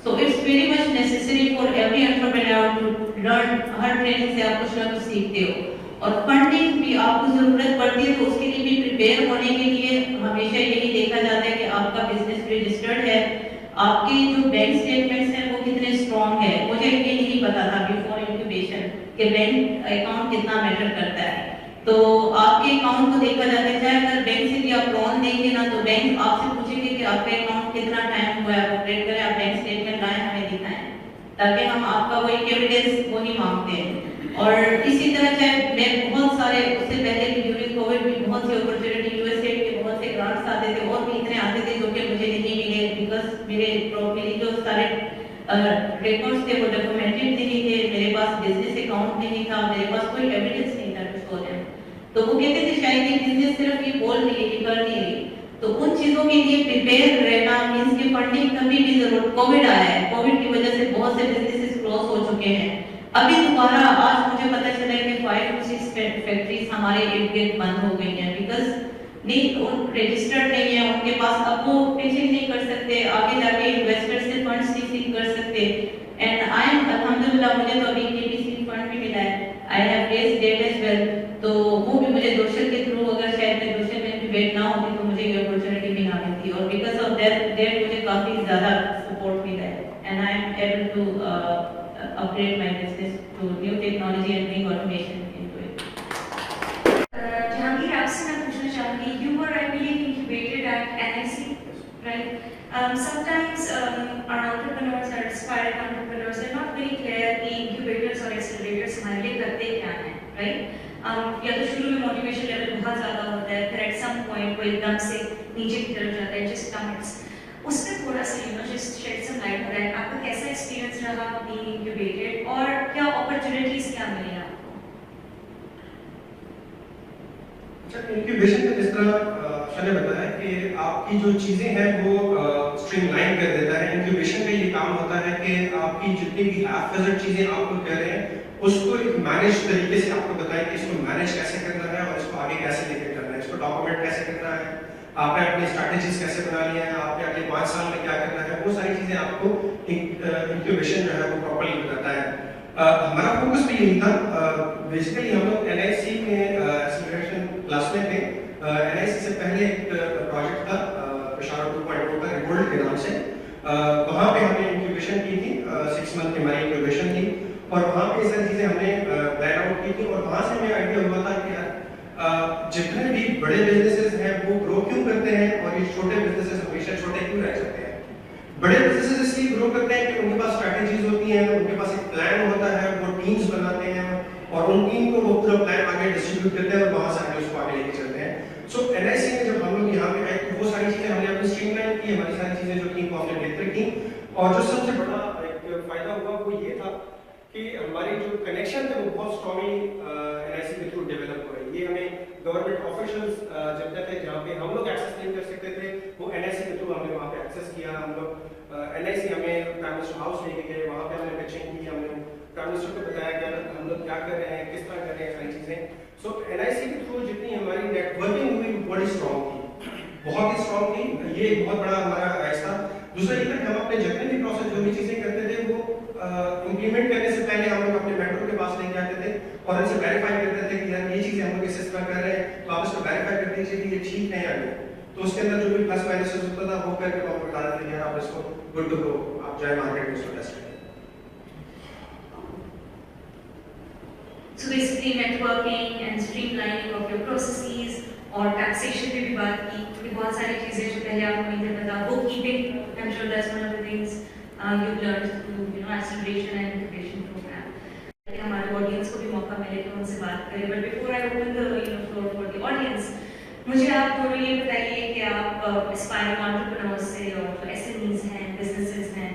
Speaker 2: So it's very much necessary for every entrepreneur to learn, हर ट्रेनिंग से आप कुछ ना कुछ सीखते हो, और फंडिंग भी आपको जरूरत पड़ती है, तो उसके लिए भी प्रिपेयर होने के लिए हमेशा यही देखा जाता है कि आपका बिजनेस रजिस्टर्ड है, आपके जो बैंक स्टेटमेंट्स हैं वो कितने स्ट्रॉन्ग है। मुझे ये नहीं पता था बिफोर इंक्यूबेशन कि बैंक अकाउंट कितना मैटर करता है, तो आपके अकाउंट को देखा जाता है। चाहे अगर बैंक से भी आप लोन देंगे ना, तो बैंक आपसे पूछेंगे कि आपका अकाउंट कितना टाइम हुआ है, ऑपरेट करें, आप बैंक स्टेटमेंट लाएं हमें दिखाएं, ताकि हम आपका वो एविडेंस वो नहीं मांगते हैं। और इसी तरह चाहे मैं बहुत सारे उससे पहले भी ड्यूरिंग कोविड भी बहुत सी अपॉर्चुनिटी यूएसए के बहुत से ग्रांट्स आते थे, और भी इतने आते थे जो कि मुझे नहीं मिले, बिकॉज मेरे जो सारे रिकॉर्ड्स थे वो डॉक्यूमेंटेड नहीं थे, मेरे पास बिजनेस अकाउंट नहीं था, मेरे पास कोई एविडेंस नहीं था टू शो देम। तो वो कहते थे शायद ये बिजनेस सिर्फ ये बोल रही है, ये कर नहीं रही। तो उन चीजों के लिए प्रिपेयर रहना मींस कि फंडिंग कभी भी जरूरत। कोविड आया है, कोविड की वजह से बहुत से बिजनेसेस क्लोज हो चुके हैं। अभी दोबारा आज मुझे पता चला कि 5 to 6 फैक्ट्रीज हमारे इर्द-गिर्द बंद हो गई हैं, बिकॉज नहीं उन रजिस्टर्ड नहीं है उनके पास, अब वो पिचिंग नहीं कर सकते, आगे जाके इन्वेस्टर से फंड्स नहीं सीख कर सकते। एंड आई एम अल्हम्दुलिल्लाह, मुझे तो अभी केबीसी फंड भी मिला है, I have raised debt as well, तो वो भी मुझे दोशल के थ्रू, अगर शायद मैं दोशल में भी वेट ना होती तो मुझे ये अपॉर्चुनिटी भी ना मिलती, और बिकॉज ऑफ दैट मुझे काफी ज्यादा सपोर्ट मिला है, and I am able to upgrade my business to new technology and bring automation into it.
Speaker 1: Jahangir, आपसे मैं पूछना चाहूँगी, you were, I believe, incubated at NIC, right? Sometimes our entrepreneurs, our aspiring entrepreneurs, are not very clear कि incubators और accelerators हमारे लिए करते क्या हैं, right? या तो शुरू में motivation level बहुत ज़्यादा होता है, फिर at some point वो एकदम से नीचे की तरफ जाता है, just commits. उसमें थोड़ा सा just shed some light हो रहा है, आपका कैसा एक्सपीरियंस रहा being incubated और क्या opportunities क्या मिली आपको?
Speaker 3: अच्छा, इंक्यूबेशन में जिस तरह शाह ने बताया कि आपकी जो चीजें हैं वो स्ट्रीमलाइन कर देता है। इंक्यूबेशन का ये काम होता है कि आपकी जितनी भी हैफेज़र्ड चीजें आपको कह रहे हैं उसको एक मैनेज तरीके से आपको बताएं कि इसको मैनेज कैसे करना है और इसको आगे कैसे लेकर जाना है, इसको डॉक्यूमेंट कैसे करना है, आपने अपनी स्ट्रैटेजीज कैसे बनानी है, आपने अगले 5 साल में क्या करना है, वो सारी चीजें आपको एक इंक्यूबेशन जो है वो प्रॉपर्ली बताता है। हमारा फोकस भी यही था। बेसिकली हम लोग एनआईसी में एक्सीलरेशन क्लास में थे। एनआईसी से पहले एक प्रोजेक्ट था पेशावर 2.0 का रिवोल्ट के नाम से। वहाँ पे हमने इंक्यूबेशन की थी, 6 मंथ की हमारी इंक्यूबेशन थी और वहाँ पे सारी चीजें हमने प्लान आउट की थी और वहाँ से हमें आइडिया हुआ था कि यार जितने भी बड़े बिजनेसेस हैं वो ग्रो क्यों करते हैं और ये छोटे बिजनेसेस हमेशा छोटे क्यों रह जाते हैं। बड़े बिजनेसेस इसलिए ग्रो करते हैं कि उनके पास स्ट्रैटेजीज होती हैं, उनके पास एक प्लान होता है, वो टीम्स बनाते हैं और उन टीम को वो पूरा प्लान आगे डिस्ट्रीब्यूट करते हैं और वहां से आगे उसको आगे लेके चलते हैं। सो एनआईसी में जब हम लोग यहाँ पे आए तो वो सारी चीजें हमने अपनी स्ट्रीमलाइन की, हमारी सारी चीजें जो थी वो हमने बेहतर की और जो सबसे बड़ा एक फायदा हुआ वो ये था कि हमारी जो कनेक्शन थे वो बहुत स्ट्रॉन्गली एनआईसी के थ्रू डेवलप हो रही है। ये हमें गवर्नमेंट ऑफिशियल्स जब तक जहाँ पे हम लोग एक्सेस नहीं कर सकते थे वो एनआईसी के थ्रू हमने वहाँ पे एक्सेस किया। हम लोग एनआईसी हमें प्राइम मिनिस्टर हाउस लेके गए, वहाँ पे हमने पिचिंग की, हमने प्राइम मिनिस्टर को बताया कि हम लोग क्या कर रहे हैं, किस तरह कर रहे हैं, सारी चीजें। सो एनआईसी के थ्रू जितनी हमारी नेटवर्किंग हुई बड़ी स्ट्रॉन्ग थी, बहुत ही स्ट्रॉन्ग थी। ये एक बहुत बड़ा हमारा ऐसा। दूसरा ये था कि हम अपने जितने भी प्रोसेस जो भी चीजें करते थे वो इम्प्लीमेंट करने से पहले हम लोग अपने मेंटर के पास लेके आते थे और उनसे वेरीफाई करते थे कि यार ये चीजें हम लोग इस तरह कर रहे हैं, तो आप इसको वेरीफाई कर दीजिए कि ये ठीक है या नहीं। तो उसके अंदर जो भी प्लस माइनस होता था वो करके हम बता देते थे आप इसको गुड टू गो, आप जाए मार्केट में इसको टेस्ट करें।
Speaker 1: So basically networking and streamlining of your processes और taxation पे भी बात की कि बहुत सारी चीजें जो पहले आपको नहीं थे पता, bookkeeping, I'm sure that's one of the things you've learned through acceleration and integration program. हमारे ऑडियंस को भी मौका मिले कि उनसे बात करें, but before I open the floor for the audience, मुझे आप दोनों ये बताइए कि आप aspiring entrepreneurs से और जो SMEs हैं, businesses हैं,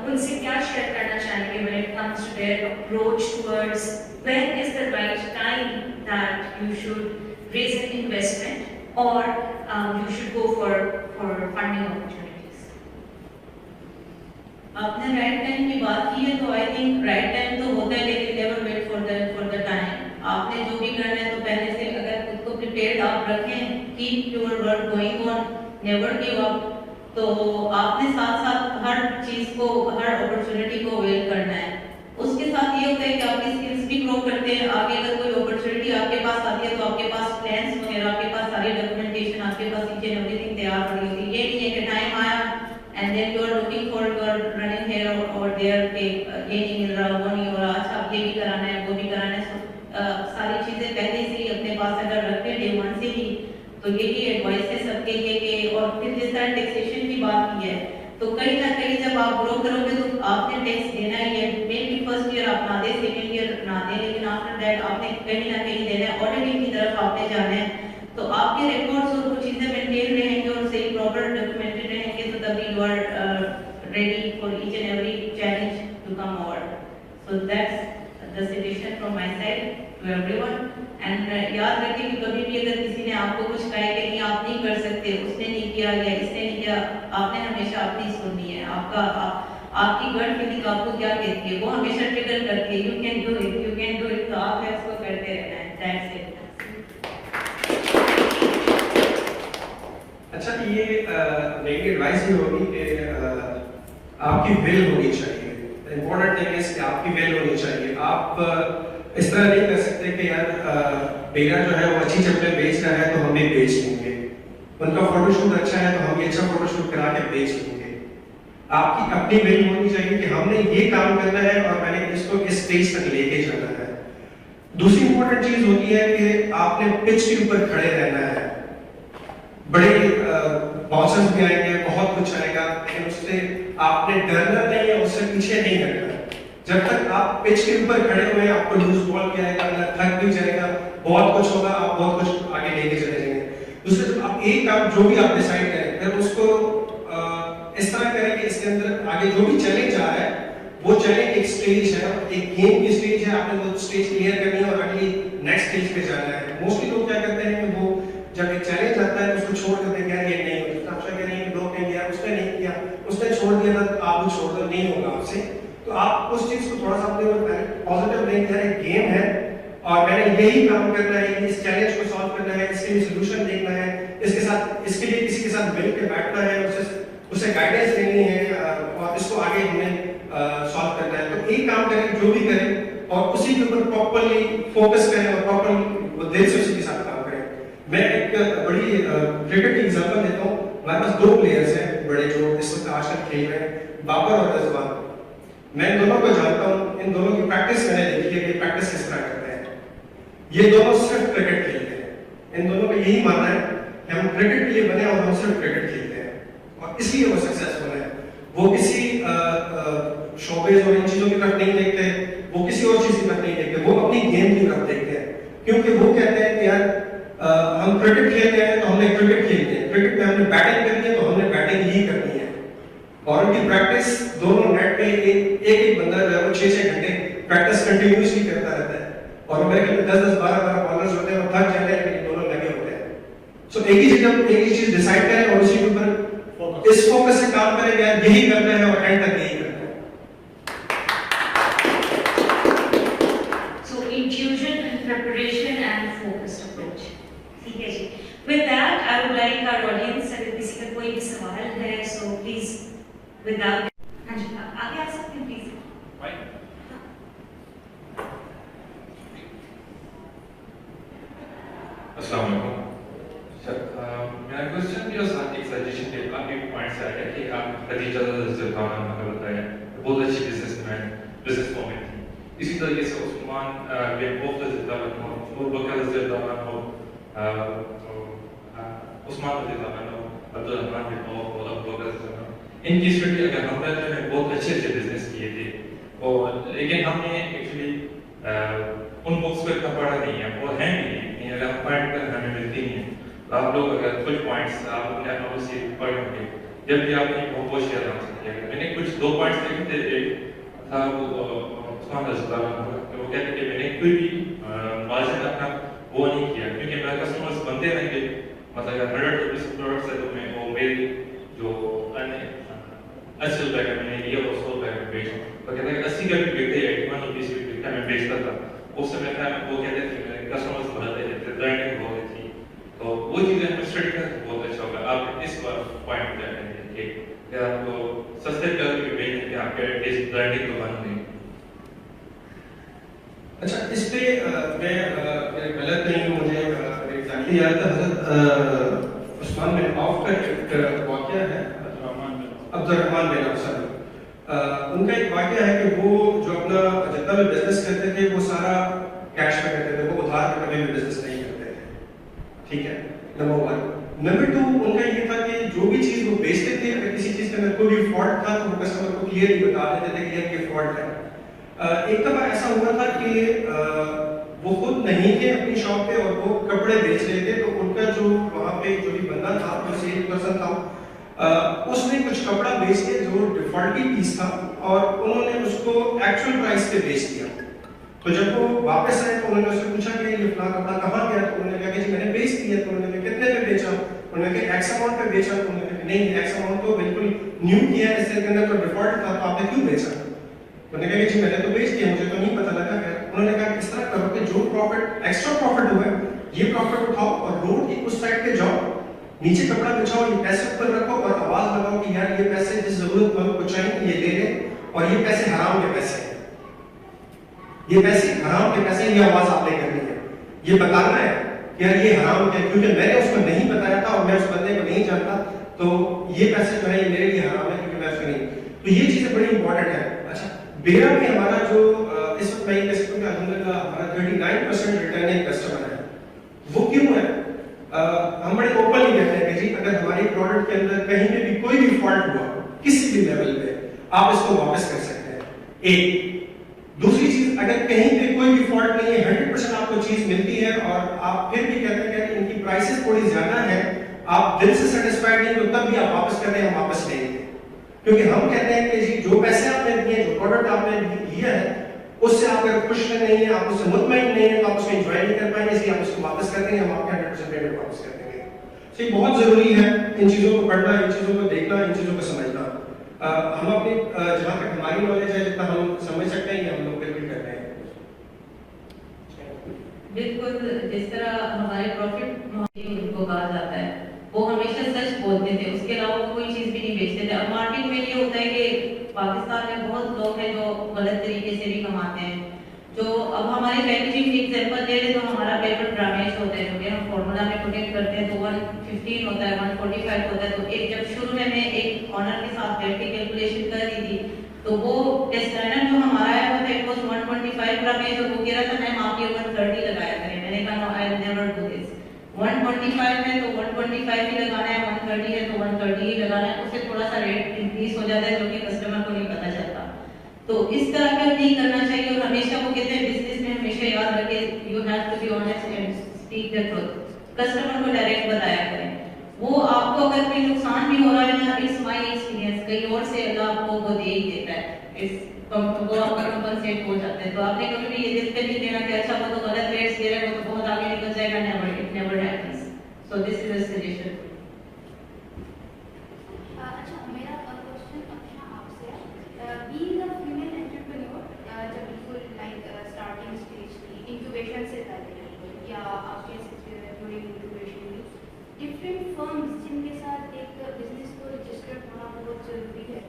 Speaker 1: उनसे क्या शेयर करना चाहेंगे when it comes to their approach towards when is the right time that you should raise an investment or you should go for funding opportunities?
Speaker 2: आपने राइट टाइम की बात की है तो आई थिंक राइट टाइम तो होता है लेकिन never wait for the time. आपने जो भी करना है तो पहले से अगर खुद को प्रिपेयर्ड आप रखें, keep your work going on, never give up. तो आपने साथ साथ हर चीज को, हर अपॉर्चुनिटी को अवेल करना है। उसके साथ ये होता है कि आपकी स्किल्स भी ग्रो करते हैं। आगे अगर कोई अपॉर्चुनिटी आपके पास आती है तो आपके पास प्लान्स वगैरह, आपके पास सारी डॉक्यूमेंटेशन, आपके पास ईच एंड एवरीथिंग तैयार पड़ी होती है। ये नहीं है कि टाइम आया and then you are looking for, you are running here और देयर के ये नहीं मिल रहा, वो नहीं हो रहा, अच्छा ये भी कराना है, वो भी कराना है। सारी चीजें पहले से ही अपने पास अगर रखें डे वन से ही, तो यही एडवाइस है सबके लिए कि। और फिर जिस तरह टैक्सेशन की बात की है तो कहीं ना कहीं जब आप ग्रो करोगे तो आपने टैक्स देना ही है। मे बी फर्स्ट ईयर आप ना दे, सेकेंड ईयर ना दे, लेकिन आफ्टर दैट आपने कहीं ना कहीं देना है, ऑडिटिंग की तरफ आपने जाना है। तो आपके रिकॉर्ड्स और कुछ चीजें मेंटेन रहेंगे और सही प्रॉपर डॉक्यूमेंटेड रहेंगे तो तभी you are ready for each and every challenge to come over. So that's the suggestion from my side to everyone. And याद रखिए कि कभी भी अगर किसी ने आपको कुछ कहा कि नहीं आप नहीं कर सकते, उसने नहीं किया या इसने नहीं किया, आपने हमेशा अपनी सुननी है। आपकी गट फीलिंग आपको क्या कहती है वो हमेशा ट्रिगर करती है। You can do it, you can do it, तो आप इसको करते रहना है। That's it.
Speaker 3: अच्छा, ये मेरी एडवाइस ये होगी कि आपकी विल होनी चाहिए। इम्पोर्टेंट थिंग इज कि आपकी विल होनी चाहिए। आप इस तरह नहीं कर सकते कि यार मेरा जो है वो अच्छी चप्पलें बेच रहा है तो हम भी बेच लेंगे, उनका फोटोशूट अच्छा है तो हम भी अच्छा फोटोशूट करा के बेच लेंगे। आपकी अपनी विल होनी चाहिए कि हमने ये काम करना है और मैंने इसको इस स्टेज तक लेके जाना है। दूसरी इंपॉर्टेंट चीज होती है कि आपने पिच के ऊपर खड़े रहना है। बड़े बॉसेस भी आएंगे, बहुत कुछ आएगा, लेकिन उससे आपने डरना नहीं है, उससे पीछे नहीं हटना। जब तक आप पिच के ऊपर खड़े हुए हैं आपको लूज बॉल भी आएगा, थक भी जाएगा, बहुत कुछ होगा, आप बहुत कुछ आगे लेके चले जाएंगे। दूसरे जब आप एक काम जो भी आप डिसाइड करें फिर उसको इस तरह करें कि इसके अंदर आगे जो भी चैलेंज आ रहा है वो चैलेंज एक स्टेज है, एक गेम की स्टेज है, आपने वो स्टेज क्लियर करनी है और अगली नेक्स्ट स्टेज पे जाना है। मोस्टली लोग क्या करते हैं कि वो जब एक चैलेंज आता है उसको छोड़ देते हैं, ये नहीं होता, आप कह रहे हैं कि लोग कहेंगे यार उसने नहीं किया, उसने छोड़ दिया था, आप भी छोड़ दो, नहीं होगा आपसे। तो आप उस चीज को थोड़ा सा अपने पॉजिटिव लेंगे, यार एक गेम है और मैंने यही काम करना है, इस चैलेंज को सॉल्व करना है, इसके लिए सोल्यूशन देखना है, इसके लिए किसी के साथ मिल के बैठना है, उसे गाइडेंस देनी है और इसको आगे हमें सॉल्व करना है। तो एक काम करें, जो भी करें और उसी के ऊपर प्रॉपर्ली फोकस करें और प्रॉपर दिल से उसी के साथ काम करें। मैं एक बड़ी क्रिकेट की एग्जांपल देता हूँ। हमारे पास 2 प्लेयर्स हैं बड़े जो इस वक्त आजकल खेल रहे हैं, बाबर और रिजवान। मैं इन दोनों को जानता हूँ, इन दोनों की प्रैक्टिस मैंने देखी है कि प्रैक्टिस किस तरह करते हैं। ये दोनों सिर्फ क्रिकेट खेलते हैं। इन दोनों का यही मानना है कि हम क्रिकेट के लिए बने और हम सिर्फ क्रिकेट खेलते हैं और इसलिए वो सक्सेसफुल है। वो किसी शोबेज और इन चीजों की तरफ नहीं देखते, वो किसी और चीज की तरफ नहीं देखते, वो अपनी गेम की तरफ देखते हैं। क्योंकि वो कहते हैं कि यार हम क्रिकेट खेल रहे हैं तो हमने क्रिकेट खेलनी है, क्रिकेट में हमने बैटिंग करनी है तो हमने बैटिंग ही करनी है। और उनकी प्रैक्टिस दोनों नेट पे एक बंदा जो है वो 6-6 घंटे प्रैक्टिस कंटिन्यूसली करता रहता है और मेरे ख्याल में 10-10 12-12 बॉलर्स होते हैं, वो थक जाते हैं लेकिन दोनों लगे होते हैं। सो एक ही चीज डिसाइड करें और उसी के ऊपर इस फोकस से काम करें, यार यही करना है और एंड तक यही करना है।
Speaker 1: So intuition, preparation and focused approach. ठीक है जी। With that, I would like our audience, अगर किसी का कोई भी सवाल है, so please without, हाँ जी, आगे आ सकते हैं please.
Speaker 4: अस्सलाम वालेकुम सर, मेरा क्वेश्चन भी और साथ एक सजेशन के आपके पॉइंट से आया कि आप खदीजा ज़रदान का बताया, बहुत अच्छी बिजनेस वुमन थी। इसी तरीके से उस्मान बिन ज़रदान हो, अबू बकर ज़रदान हो, उस्मान ज़रदान हो, अब्दुल रहमान बिन औफ और अबू बकर ज़रदान, इनकी स्टडी अगर हम जो है बहुत अच्छे बिजनेस किए थे और लेकिन हमने एक्चुअली उन बुक्स को इतना पढ़ा नहीं है और है भी नहीं, अगर हम पढ़ कर हमें मिलती नहीं है। तो आप लोग अगर कुछ पॉइंट्स आप अपने अनुभव से पढ़ होंगे, जब भी आपने बहुत शेयर कर सकते हैं। मैंने कुछ 2 पॉइंट्स देखे थे, एक था वो उस्मान रज़ियल्लाहु अन्हु, वो कहते कि मैंने कोई भी मार्जिन अपना वो नहीं किया क्योंकि मेरे कस्टमर्स बनते रहेंगे, मतलब अगर 100 रुपीज़ प्रोडक्ट्स है तो मैं वो मेरी जो 80 रुपये का मैंने लिया वो 100 रुपये में बेचा, तो कहते हैं 80 का भी बिकते 81 रुपीज़ भी बिकता मैं बेचता था। उस समय था वो कहते थे मेरे कस्टमर्स बढ़ाते रहते, ब्रांडिंग बहुत थी, तो वो चीज़ें हमें स्टडी करना बहुत अच्छा होगा। आप इस बार पॉइंट क्या करेंगे कि आपको सस्ते कर के बेचने के आपके एटलीस्ट ब्रांडिंग तो बन गई।
Speaker 3: अच्छा, इस पे मैं गलत नहीं हूँ, मुझे एग्जैक्टली याद था हज़रत उस्मान बिन औफ का एक वाक़या है, अब्दुर्रहमान बिन औफ साहब, उनका एक वाक़या है कि वो जो अपना जितना भी बिजनेस करते थे वो सारा कैश में करते थे, वो उधार में कभी भी बिजनेस नहीं करते थे। ठीक है, नंबर 1। नंबर 2, उनका ये था कि जो भी चीज़ वो बेचते थे, अगर किसी चीज़ के अंदर कोई भी फॉल्ट था तो वो कस्टमर को क्लियरली बता देते थे कि ये फॉल्ट है। एक दफ़ा ऐसा हुआ था कि वो खुद नहीं थे अपनी शॉप पे और वो कपड़े बेच रहे थे, तो उनका जो वहाँ पे जो भी बंदा था, जो सेल पर्सन था, उसने कुछ कपड़ा बेच के जो डिफॉल्टी पीस था और उन्होंने उसको एक्चुअल प्राइस पे बेच दिया। तो जब वो वापस आए तो उन्होंने उससे पूछा कि ये फलाना कपड़ा कहाँ गया, तो उन्होंने कहा कि जी मैंने बेच दिया। तो उन्होंने कहा कितने पे बेचा? उन्होंने कहा एक्स अमाउंट पे बेचा। तो उन्होंने कहा नहीं, एक्स अमाउंट तो बिल्कुल न्यू किया है, इसके अंदर तो डिफॉल्ट था, तो आपने क्यों बेचा? उन्होंने कहा कि जी मैंने तो बेच दिया, मुझे तो नहीं पता लगा। उन्होंने कहा इस तरह करो कि जो प्रॉफिट एक्स्ट्रा प्रॉफिट हुआ है ये प्रॉफिट उठाओ और रोड की उस साइड पे जाओ, नीचे कपड़ा बिछाओ, ये पैसे ऊपर रखो और आवाज लगाओ कि यार ये पैसे जिस जरूरतमंद को चाहिए ये ले लें और ये पैसे हराम के पैसे हैं, ये पैसे हराम के पैसे, ये आवाज आपने करनी है, ये बताना है कि यार ये हराम है क्योंकि मैंने उसको नहीं बताया था और मैं उस बंदे को नहीं जानता, तो ये पैसे जो है ये मेरे लिए हराम है क्योंकि मैं उसको नहीं। तो ये चीजें बड़ी इंपॉर्टेंट है। अच्छा, बेरा में हमारा जो इस वक्त मैं कह सकता हूँ अल्हम्दुलिल्लाह हमारा 39% रिटर्निंग कस्टमर है। वो क्यों है? हम बड़े ओपनली कहते हैं कि जी अगर हमारी प्रोडक्ट के अंदर कहीं पे भी कोई भी फॉल्ट हुआ किसी भी लेवल पे आप इसको वापस कर सकते हैं। एक दूसरी चीज, अगर कहीं पे कोई भी फॉल्ट नहीं है, 100% आपको चीज मिलती है और आप फिर भी कहते हैं कि इनकी प्राइसेस थोड़ी ज्यादा है, आप दिल से सेटिस्फाइड नहीं, तो तब भी आप वापस कर रहे हैं, हम वापस लेंगे। क्योंकि हम कहते हैं कि जी जो पैसे आपने दिए, जो प्रोडक्ट आपने लिया है, उससे आप अगर खुश नहीं है, आप उससे मुतमईन नहीं है, तो आप उसको एंजॉय नहीं कर पाएंगे, इसलिए आप उसको वापस कर देंगे, हम आपके 100% पेमेंट वापस कर देंगे। तो ये बहुत जरूरी है इन चीजों को पढ़ना, इन चीजों को देखना, इन चीजों को समझना। हम अपनी जहाँ तक हमारी नॉलेज है, जितना हम समझ सकते हैं, ये हम लोग बिल्कुल करते हैं।
Speaker 2: बिल्कुल, जिस तरह हमारे प्रॉफिट उनको कहा जाता है वो हमेशा सच बोलते थे, उसके अलावा वो कोई चीज़ भी नहीं बेचते थे। अब मार्केट में ये होता है कि पाकिस्तान में बहुत लोग हैं जो गलत तरीके से भी कमाते हैं। जो अब हमारी पैकेजिंग की एग्जांपल ले लें तो हमारा पेपर ड्रामेज होता है, जो कि हम फॉर्मूला में पुट इन करते हैं तो 115 होता है, 145 होता है। तो एक जब शुरू में मैं एक ऑनर के साथ बैठ के कैलकुलेशन कर रही थी तो वो स्टैंडर्ड जो हमारा है वो था इट वाज 125 ड्रामेज, और वो कह रहा था मैम आप ये 130 लगाया करें। मैंने कहा no I will never do this. 125 है तो 125 ही लगाना है, 130 है तो 130 ही लगाना है, उससे थोड़ा सा रेट इंक्रीज हो जाता है जो कि कस्टमर को नहीं पता चलता। तो इस तरह का नहीं करना चाहिए। और हमेशा वो कहते हैं बिजनेस में हमेशा याद रखें you have to be honest and speak the truth. Customer को डायरेक्ट बताया करें। वो आपको अगर कोई नुकसान भी हो रहा है ना, इट्स माय एक्सपीरियंस, कहीं और से अल्लाह आपको वो दे ही देता है, वो आपका कंपनसेट हो जाता है। तो आपने कभी भी ये दिल पे नहीं देना कि अच्छा वो तो गलत रेट्स दे रहे हैं, वो तो बहुत आगे निकल जाएगा, never, it never happens. So this is a suggestion.
Speaker 5: अच्छा, मेरा क्वेश्चन अक्षा आपसे है, बीइंग अ फीमेल एंटरप्रेन्योर, जब बिल्कुल लाइक स्टार्टिंग स्टेज की इंक्यूबेशन से पहले या आपके ड्यूरिंग इंक्यूबेशन में डिफरेंट फर्म्स जिनके साथ एक बिजनेस को रजिस्टर होना बहुत ज़रूरी है,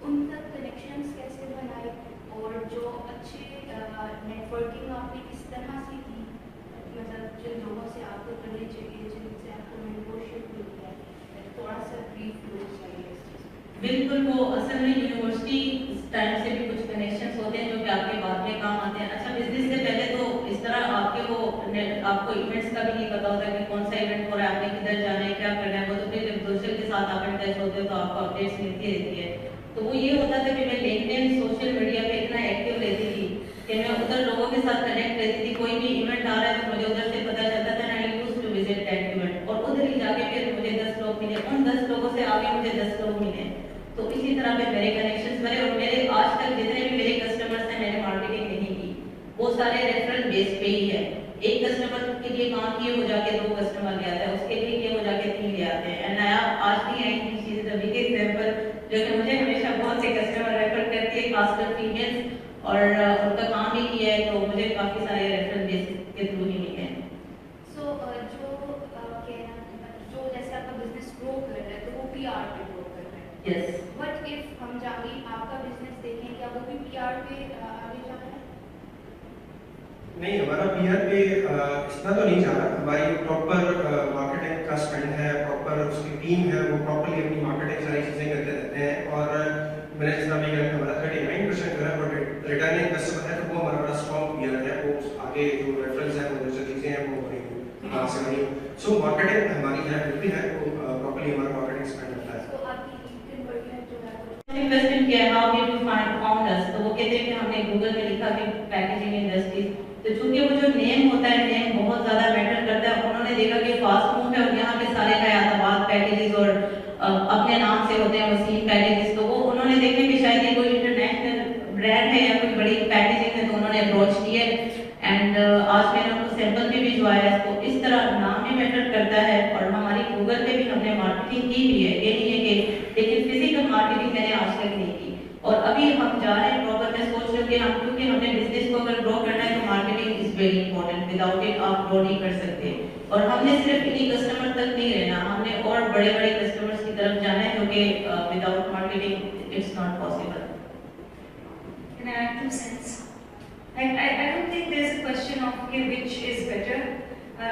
Speaker 5: उन तक कनेक्शंस कैसे बनाए और जो अच्छे नेटवर्किंग आपने किस तरह से की, मतलब जिन लोगों से आपको करनी चाहिए, जिनसे आपको मेंटरशिप मिलती है, थोड़ा सा ब्रीफ लोग चाहिए इस चीज़ में।
Speaker 2: बिल्कुल, वो असल में यूनिवर्सिटी टाइम से भी कुछ कनेक्शंस होते हैं जो कि आपके बाद में काम आते हैं। अच्छा, बिजनेस से पहले तो इस तरह आपको इवेंट्स का भी नहीं पता होता कि कौन सा इवेंट हो रहा है, आपने किधर जाना है, क्या करना है। वो तो फिर जब दूसरे के साथ आप इन टच होते हो तो आपको अपडेट्स मिलती रहती है। तो वो ये होता था कि मैं लिंक्डइन सोशल मीडिया पे इतना एक्टिव रहती थी कि मैं उधर लोगों के साथ कनेक्ट रहती थी। कोई भी इवेंट आ रहा है तो मुझे उधर से पता चलता था, I used to visit that event, और उधर ही जाके फिर मुझे 10 लोग मिले, उन 10 लोगों से आगे मुझे 10 लोग मिले। तो इसी तरह पे मेरे कनेक्शंस बने, और मेरे आज तक जितने भी मेरे कस्टमर्स हैं, मैंने मार्केटिंग नहीं की, वो सारे रेफरल बेस पे ही है। एक कस्टमर के लिए काम किए हो जाके 2 कस्टमर ले आता है, उसके लिए किए हो जाके 3 ले आते हैं। एंड नया आज भी आई थी चीज अभी के एग्जांपल जो कि मुझे हमेशा बहुत से कस्टमर रेफर करती है, खासकर फीमेल्स, और उनका काम भी किया है तो मुझे काफी सारे रेफरल बेस के थ्रू ही मिले हैं।
Speaker 5: सो जो जैसे आपका बिजनेस ग्रो कर रहा है तो वो पीआर पे ग्रो कर रहा है।
Speaker 2: यस।
Speaker 5: बट इफ हम जाके आपका बिजनेस देखें, क्या वो भी पीआर पे आगे जा रहा है?
Speaker 3: नहीं, हमारा पीआर पे इतना तो नहीं जा रहा। हमारी प्रॉपर मार्केटिंग का स्पेंड है, प्रॉपर उसकी टीम है, वो प्रॉपर्ली अपनी मार्केटिंग सारी चीज़ें करते रहते हैं। और मैंने जितना भी कहा हमारा 39% जो है वो रिटर्निंग कस्टमर है, तो वो हमारा बड़ा स्ट्रॉन्ग पीआर है। वो आगे जो रेफरेंस है, वो जो चीज़ें हैं वो वहाँ से बनी। सो मार्केटिंग हमारी है, बिल्कुल है, वो प्रॉपर्ली हमारा मार्केटिंग स्पेंड होता है।
Speaker 5: तो आपकी कन्वर्जन जो है वो
Speaker 2: इन्वेस्टमेंट किया है, हाउ डिड यू फाउंड अस? तो वो कहते हैं कि हमने गूगल में लिखा कि पैकेजिंग इंडस्ट्रीज। तो चूंकि वो जो नेम होता है, नेम बहुत ज्यादा मैटर करता है। उन्होंने देखा कि फास्ट फूड है और यहाँ पे सारे हयाताबाद पैकेजेस और अपने नाम से होते हैं वसीम पैकेजेस, तो वो उन्होंने देखे कि शायद ये कोई इंटरनेशनल ब्रांड है या कोई बड़ी पैकेजिंग है, तो उन्होंने अप्रोच किया। एंड आज मैंने उनको सैंपल भी भिजवाया। तो इस तरह नाम भी मैटर करता है। और हमारी गूगल पे भी हमने मार्केटिंग की भी है, ये नहीं है कि, लेकिन फिजिकल मार्केटिंग मैंने आज तक नहीं की। और अभी हम जा रहे हैं प्रॉपर, मैं सोच रही हूँ कि हम, क्योंकि हमने बिजनेस को अगर ग्रो करना है तो marketing is very important, without it आप ग्रो नहीं कर सकते। और हमने सिर्फ इन्हीं कस्टमर तक नहीं रहना, हमने और बड़े बड़े कस्टमर्स की तरफ जाना है, जो कि without marketing it's not possible.
Speaker 1: Can I add 2 cents? I don't think there's a question of okay, which is better.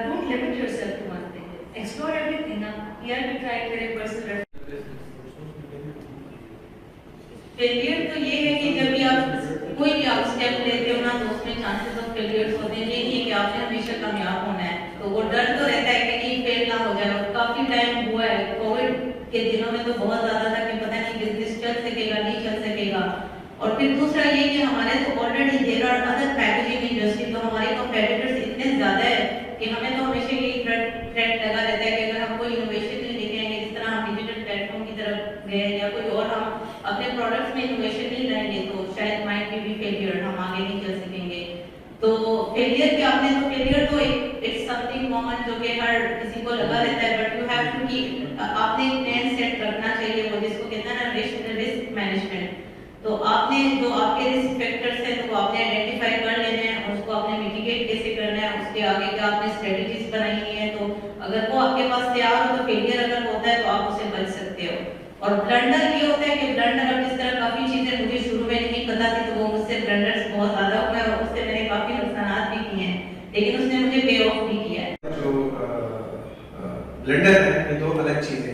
Speaker 1: Don't limit yourself to one thing. Explore everything. Here we try to get a personal
Speaker 2: failure तो ये है कि जब भी आप कोई भी आप स्टेप लेते हो ना, तो उसमें चांसेस ऑफ फेलियर्स होते हैं। ये नहीं है कि आपने हमेशा कामयाब होना है, तो वो डर तो रहता है कि कहीं फेल ना हो जाए। और काफी टाइम हुआ है, कोविड के दिनों में तो बहुत ज्यादा था कि पता नहीं बिजनेस चल सकेगा नहीं चल सकेगा। और फिर दूसरा ये कि हमारे तो already there are other packaging industry, तो हमारे कॉम्पिटिटर्स इतने ज्यादा है कि हमें तो हमेशा ये थ्रेट लगा रहता है कि अगर हम कोई इनोवेशन नहीं लेके आएंगे, जिस तरह हम डिजिटल प्लेटफॉर्म की तरफ गए या कोई और हम अपने प्रोडक्ट्स में इनोवेशन नहीं लाएंगे, तो शायद माइट बी फेलियर, हम आगे नहीं चल सकेंगे। तो फेलियर क्या, आपने तो फेलियर तो इट्स समथिंग कॉमन जो कि हर किसी को लगा रहता है, but you have to keep, आपने एक प्लान सेट करना चाहिए, वो जिसको कहते हैं ना रिस्क मैनेजमेंट। तो आपने जो आपके रिस्क फैक्टर्स हैं तो वो आपने आइडेंटिफाई कर लेने हैं, और उसको आपने मिटिगेट कैसे करना है, उसके आगे क्या आपने स्ट्रेटजीज बनाई है। तो अगर वो आपके पास तैयार हो तो फेलियर अगर और ब्लंडर ये होता है कि ब्लंडर अब जिस तरह काफी चीजें मुझे शुरू में नहीं पता थी तो वो मुझसे ब्लंडर्स बहुत ज्यादा हुए और उससे मैंने काफी नुकसान भी किए हैं, लेकिन उसने मुझे पे ऑफ भी किया है।
Speaker 3: जो ब्लेंडर है ये दो अलग चीजें